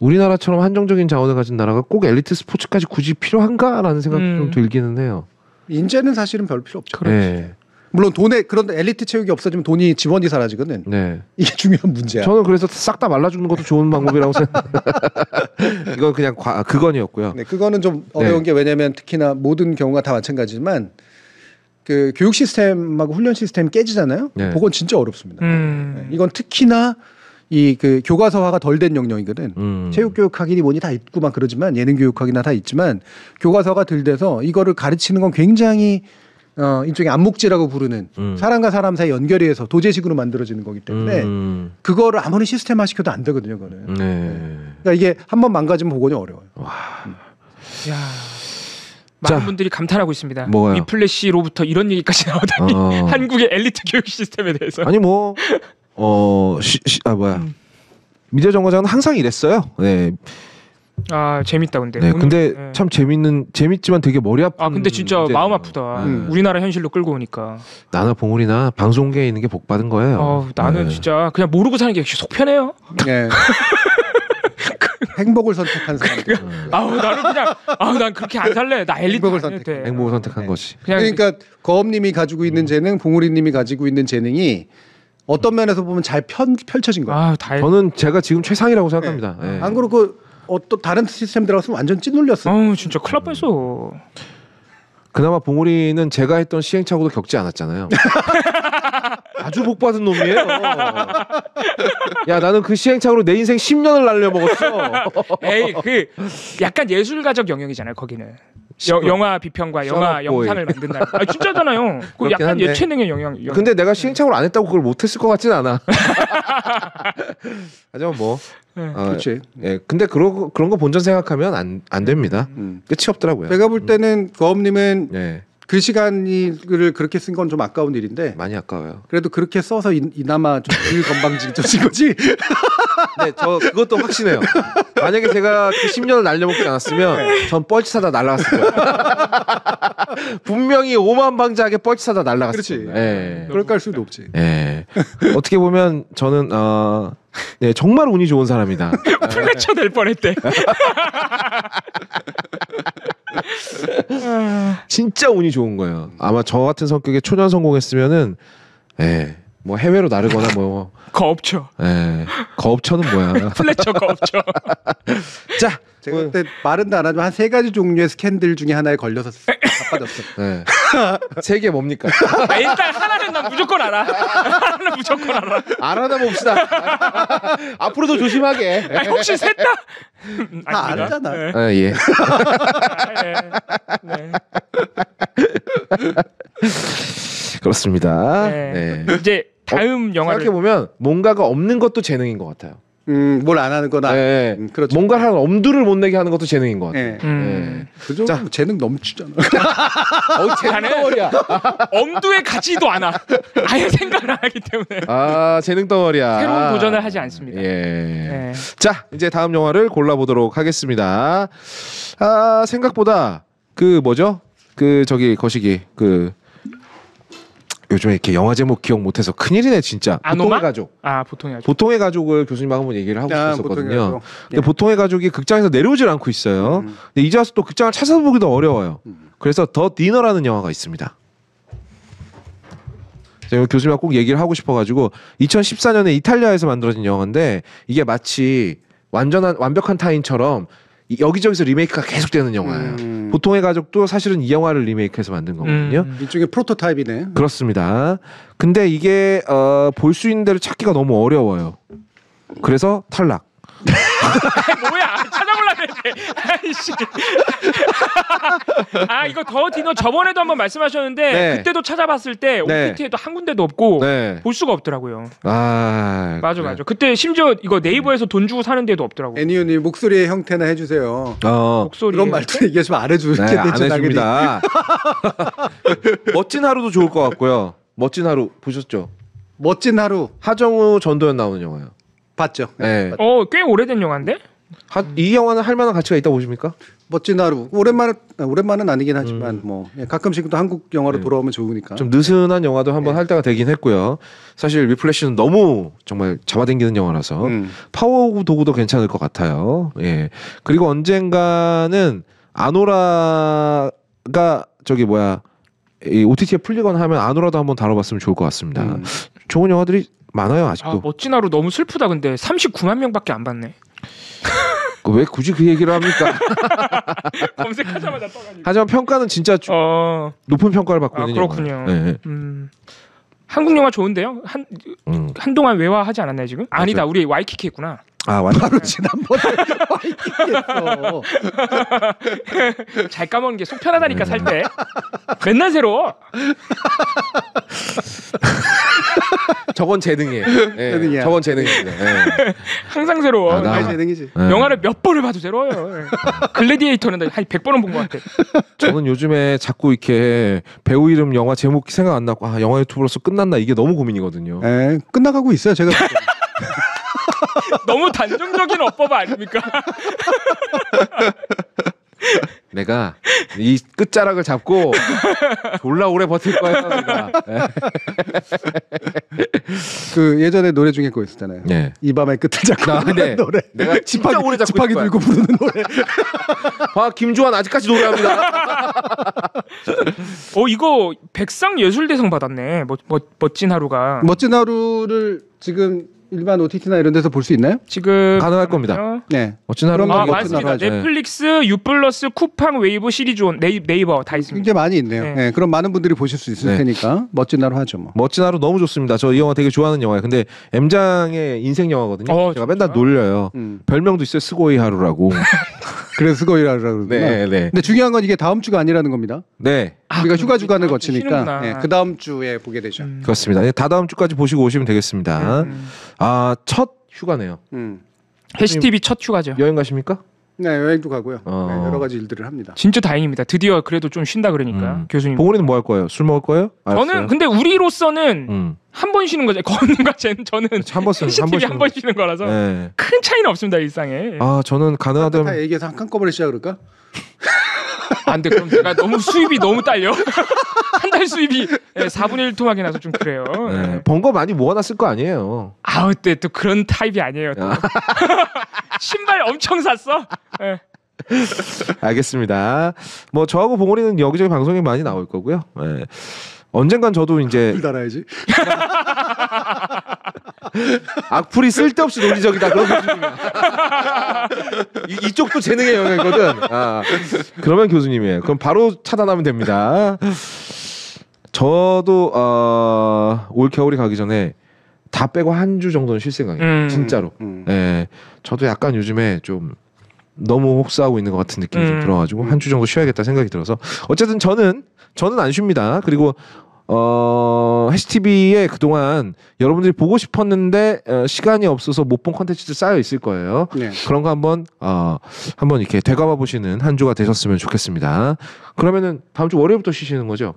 우리나라처럼 한정적인 자원을 가진 나라가 꼭 엘리트 스포츠까지 굳이 필요한가라는 생각도 좀 들기는 해요. 인재는 사실은 별 필요 없죠. 네. 물론 그런 엘리트 체육이 없어지면 돈이 지원이 사라지거든. 네. 이게 중요한 문제야. 저는 그래서 싹 다 말라주는 것도 좋은 방법이라고 생각해요. 이건 그냥 그건이었고요. 네, 그거는 좀 어려운 게 왜냐하면 특히나 모든 경우가 다 마찬가지지만 그 교육 시스템하고 훈련 시스템이 깨지잖아요. 네. 그건 진짜 어렵습니다. 네, 이건 특히나 이 그 교과서화가 덜 된 영역이거든. 체육교육학이니 뭐니 다 있고 막 그러지만 예능교육학이나 다 있지만 교과서가 덜 돼서 이거를 가르치는 건 굉장히 일종의 안목지라고 부르는 사람과 사람 사이 연결이 해서 도제식으로 만들어지는 거기 때문에 그거를 아무리 시스템화 시켜도 안 되거든요. 그거는. 그러니까 이게 한번 망가지면 복원이 어려워요. 야, 많은 분들이 감탄하고 있습니다. 뭐가요? 위플래시로부터 이런 얘기까지 나오다니. 한국의 엘리트 교육 시스템에 대해서. 아니 뭐 미디어 정거장은 항상 이랬어요. 네. 재밌다 근데. 네, 근데 참 재밌지만 되게 머리 아픈. 근데 진짜 문제네요. 마음 아프다. 우리나라 현실로 끌고 오니까. 나나 봉우리나 방송계에 있는 게 복 받은 거예요. 나는 진짜 그냥 모르고 사는 게 속 편해요. 네. 행복을 선택한 사람. 나는 그냥 난 그렇게 안 살래. 나 엘리트 행복을 선택해. 행복을 선택한 거지. 그러니까 거업님이 가지고 있는 재능, 봉우리님이 가지고 있는 재능이 어떤 면에서 보면 잘 펼쳐진 거예요. 저는 제가 지금 최상이라고 생각합니다. 네. 안 그렇고 어떤 다른 시스템 들어갔으면 완전 찐눌렸어. 진짜 큰일 날 뻔했어. 그나마 봉우리는 제가 했던 시행착오도 겪지 않았잖아요. 아주 복 받은 놈이에요. 야, 나는 그 시행착오로 내 인생 10년을 날려먹었어. 에이, 약간 예술가적 영역이잖아요, 거기는. 영화 비평과 영화 영상을 만든다. 진짜잖아요. 그 약간 예체능의 영역. 근데 내가 시행착오를 안 했다고 그걸 못했을 것 같지는 않아. 하지만 뭐. 그렇지. 예, 근데 그런 거 본전 생각하면 안 됩니다. 끝이 없더라고요. 제가 볼 때는 거업님은 그 시간을 그렇게 쓴 건 좀 아까운 일인데 많이 아까워요. 그래도 그렇게 써서 이나마 좀 건방지게 거지. 네, 저 그것도 확신해요. 만약에 제가 그 10년을 날려먹지 않았으면 전 뻘짓하다 날아갔을 거예요. 분명히 오만방자하게 뻘짓하다 날아갔을 거예요. 예. 그럴 수도 없지. 예. 어떻게 보면 저는 정말 운이 좋은 사람이다. 플래처 될 뻔했대. 진짜 운이 좋은 거예요. 아마 저 같은 성격의 초년 성공했으면은 뭐 해외로 나르거나 뭐 거업처. 거업처는 뭐야? 플래처 거업처. 자, 제가 그때 말은 안 하지만 한 3가지 종류의 스캔들 중에 하나에 걸려서 바빠졌어. 3개 뭡니까? 일단 하나는 난 무조건 알아. 하나는 무조건 알아. 알아나 봅시다. 앞으로도 조심하게. 혹시 셋 다? 다 알잖아. 예. 그렇습니다. 이제 다음 영화를 생각해 보면 뭔가가 없는 것도 재능인 것 같아요. 뭘 안 하는 거나. 그렇죠. 뭔가를 하는 엄두를 못 내게 하는 것도 재능인 것 같아요. 그죠? 자, 재능 넘치잖아. 재능 덩어리야. 엄두에 가지도 않아. 아예 생각을 안 하기 때문에. 재능 덩어리야. 새로운 도전을 하지 않습니다. 자, 이제 다음 영화를 골라보도록 하겠습니다. 생각보다 거시기 요즘에 이렇게 영화 제목 기억 못해서 큰일이네 진짜. 보통의 가족. 보통의 가족을 교수님하고 한번 얘기를 하고 싶었거든요. 근데 보통의 가족이 극장에서 내려오질 않고 있어요. 근데 이제 와서 또 극장을 찾아보기도 어려워요. 그래서 더 디너라는 영화가 있습니다. 제가 교수님하고 꼭 얘기를 하고 싶어가지고 2014년에 이탈리아에서 만들어진 영화인데 이게 마치 완벽한 타인처럼 여기저기서 리메이크가 계속되는 영화예요. 보통의 가족도 사실은 이 영화를 리메이크해서 만든 거거든요. 일종의 프로토타입이네. 그렇습니다. 근데 이게 볼 수 있는 데를 찾기가 너무 어려워요. 그래서 탈락. 뭐야? 찾아보려고 했대. 아이씨. 아 이거 더 디너 저번에도 한번 말씀하셨는데 네. 그때도 찾아봤을 때 네. OTT에도 한 군데도 없고 네. 볼 수가 없더라고요. 아 맞아 그래. 맞아. 그때 심지어 이거 네이버에서 돈 주고 사는 데도 없더라고. 애니언님 목소리의 형태나 해주세요. 목소리 그런 말도 얘기하시면 안 해주겠죠. 네, 안 해줍니다. 멋진 하루도 좋을 것 같고요. 멋진 하루 보셨죠? 멋진 하루 하정우 전도연 나오는 영화요. 봤죠. 네. 꽤 오래된 영화인데? 이 영화는 할 만한 가치가 있다고 보십니까? 멋진 하루 오랜만은 아니긴 하지만 뭐 가끔씩 또 한국 영화로 돌아오면 좋으니까. 좀 느슨한 영화도 한번 할 때가 되긴 했고요. 사실 위플래시는 너무 정말 잡아당기는 영화라서 파워 도구도 괜찮을 것 같아요. 예. 그리고 언젠가는 아노라가 저기 뭐야 이 OTT에 풀리거나 하면 아노라도 한번 다뤄봤으면 좋을 것 같습니다. 좋은 영화들이 많아요 아직도. 멋진 하루 너무 슬프다. 근데 39만 명밖에 안 봤네. 왜 굳이 그 얘기를 합니까? 검색하자마자 떠가지고. 하지만 평가는 진짜 높은 평가를 받고 있는 그렇군요. 네. 한국 영화 좋은데요? 한동안 외화하지 않았나요 지금? 맞아요. 아니다 우리 와이키키 했구나. 아 완전 바로 지난번에 와이키키했어. 잘 까먹는 게 속 편하다니까 살 때. 맨날 새로워. 저건 재능이에요. 네. 재능이야. 저건 재능입니다. 네. 항상 새로워. 재능이지. 영화를 몇 번을 봐도 새로워요. 글래디에이터는 한 100번은 본 것 같아. 저는 요즘에 자꾸 이렇게 배우 이름 영화 제목 생각 안 나고 영화 유튜브로서 끝났나 이게 너무 고민이거든요. 네, 끝나가고 있어요. 제가 너무 단정적인 어법 아닙니까? 내가 이 끝자락을 잡고 졸라 오래 버틸 거야. 내가. 그 예전에 노래 중에 그거 있었잖아요. 네. 이 밤의 끝을 잡고 네. 노래. 내가 진짜 오래 잡고 지팡이 들고 부르는 노래. 김주환 아직까지 노래합니다. 이거 백상예술대상 받았네. 멋진 하루가. 멋진 하루를 지금 일반 OTT나 이런 데서 볼 수 있나요? 지금 가능할 겁니다. 네. 멋진 하루. 많습니다. 하죠. 넷플릭스, 유플러스, 쿠팡, 웨이브, 시리즈온, 네이버 다 있습니다. 굉장히 많이 있네요. 네. 네, 그럼 많은 분들이 보실 수 있을 테니까 멋진 하루 하죠 뭐. 멋진 하루 너무 좋습니다. 저 이 영화 되게 좋아하는 영화예요. 근데 M장의 인생 영화거든요. 제가 맨날 놀려요. 별명도 있어요. 스고이 하루라고. 그래서 스고이 하루라고 그러구나. 네. 근데 중요한 건 이게 다음 주가 아니라는 겁니다. 네. 우리가 휴가 주간을 거치니까 쉬는구나. 그 다음 주에 보게 되죠. 그렇습니다. 다다음 주까지 보시고 오시면 되겠습니다. 첫 휴가네요. 해시TV 첫 휴가죠. 여행 가십니까? 네, 여행도 가고요. 네, 여러 가지 일들을 합니다. 진짜 다행입니다. 드디어 그래도 좀 쉰다 그러니까 교수님. 봉훈이는 뭐 할 거예요? 술 먹을 거예요? 저는 근데 우리로서는 한 번 쉬는 거죠. 건과 쟤는 저는 한 번 쓰는 해시TV 한 번 쉬는 거라서 큰 차이는 없습니다 일상에. 저는 가능하다면 다 얘기해서 한꺼번에 시작 그럴까? 안 돼. 그럼 내가 너무 수입이 너무 딸려. 한 달 수입이 4분의 1 토막이 나서 좀 그래요. 번 거 많이 모아놨을 거 아니에요. 그때 또 그런 타입이 아니에요. 또. 신발 엄청 샀어. 네. 알겠습니다. 뭐 저하고 봉훈이는 여기저기 방송에 많이 나올 거고요. 네. 언젠간 저도 이제 불 달아야지. 악플이 쓸데없이 논리적이다 그런 교수님이야. 이쪽도 재능의 영역이거든. 그러면 교수님이에요. 그럼 바로 차단하면 됩니다. 저도 올 겨울이 가기 전에 다 빼고 한 주 정도는 쉴 생각이에요. 진짜로. 네, 저도 약간 요즘에 좀 너무 혹사하고 있는 것 같은 느낌이 좀 들어가지고 한 주 정도 쉬어야겠다 생각이 들어서 어쨌든 저는 안 쉽니다. 그리고 해시TV에 그동안 여러분들이 보고 싶었는데 시간이 없어서 못 본 컨텐츠들 쌓여 있을 거예요. 네. 그런 거 한번 이렇게 되감아 보시는 한 주가 되셨으면 좋겠습니다. 그러면은 다음 주 월요일부터 쉬시는 거죠?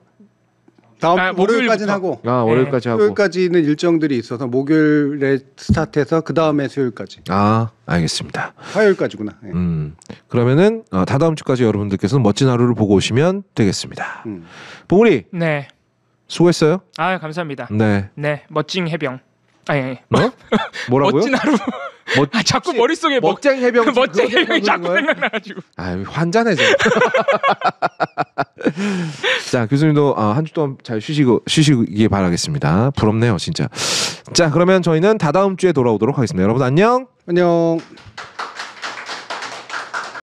다음 월요일까지는 하고. 월요일까지 하고. 수요일까지는 일정들이 있어서 목요일에 스타트해서 그 다음에 수요일까지. 알겠습니다. 화요일까지구나. 네. 그러면은 다다음 주까지 여러분들께서는 멋진 하루를 보고 오시면 되겠습니다. 봉우리. 네. 수고했어요. 감사합니다. 네. 네, 멋진 해병. 뭐라고요? 멋진 하루. 자꾸 머릿속에 멋쟁 해병. 멋쟁 해병이 자꾸 생각나가지고. 환자네죠. 자, 교수님도 한 주 동안 잘 쉬시기 바라겠습니다. 부럽네요, 진짜. 자, 그러면 저희는 다다음 주에 돌아오도록 하겠습니다. 여러분 안녕. 안녕.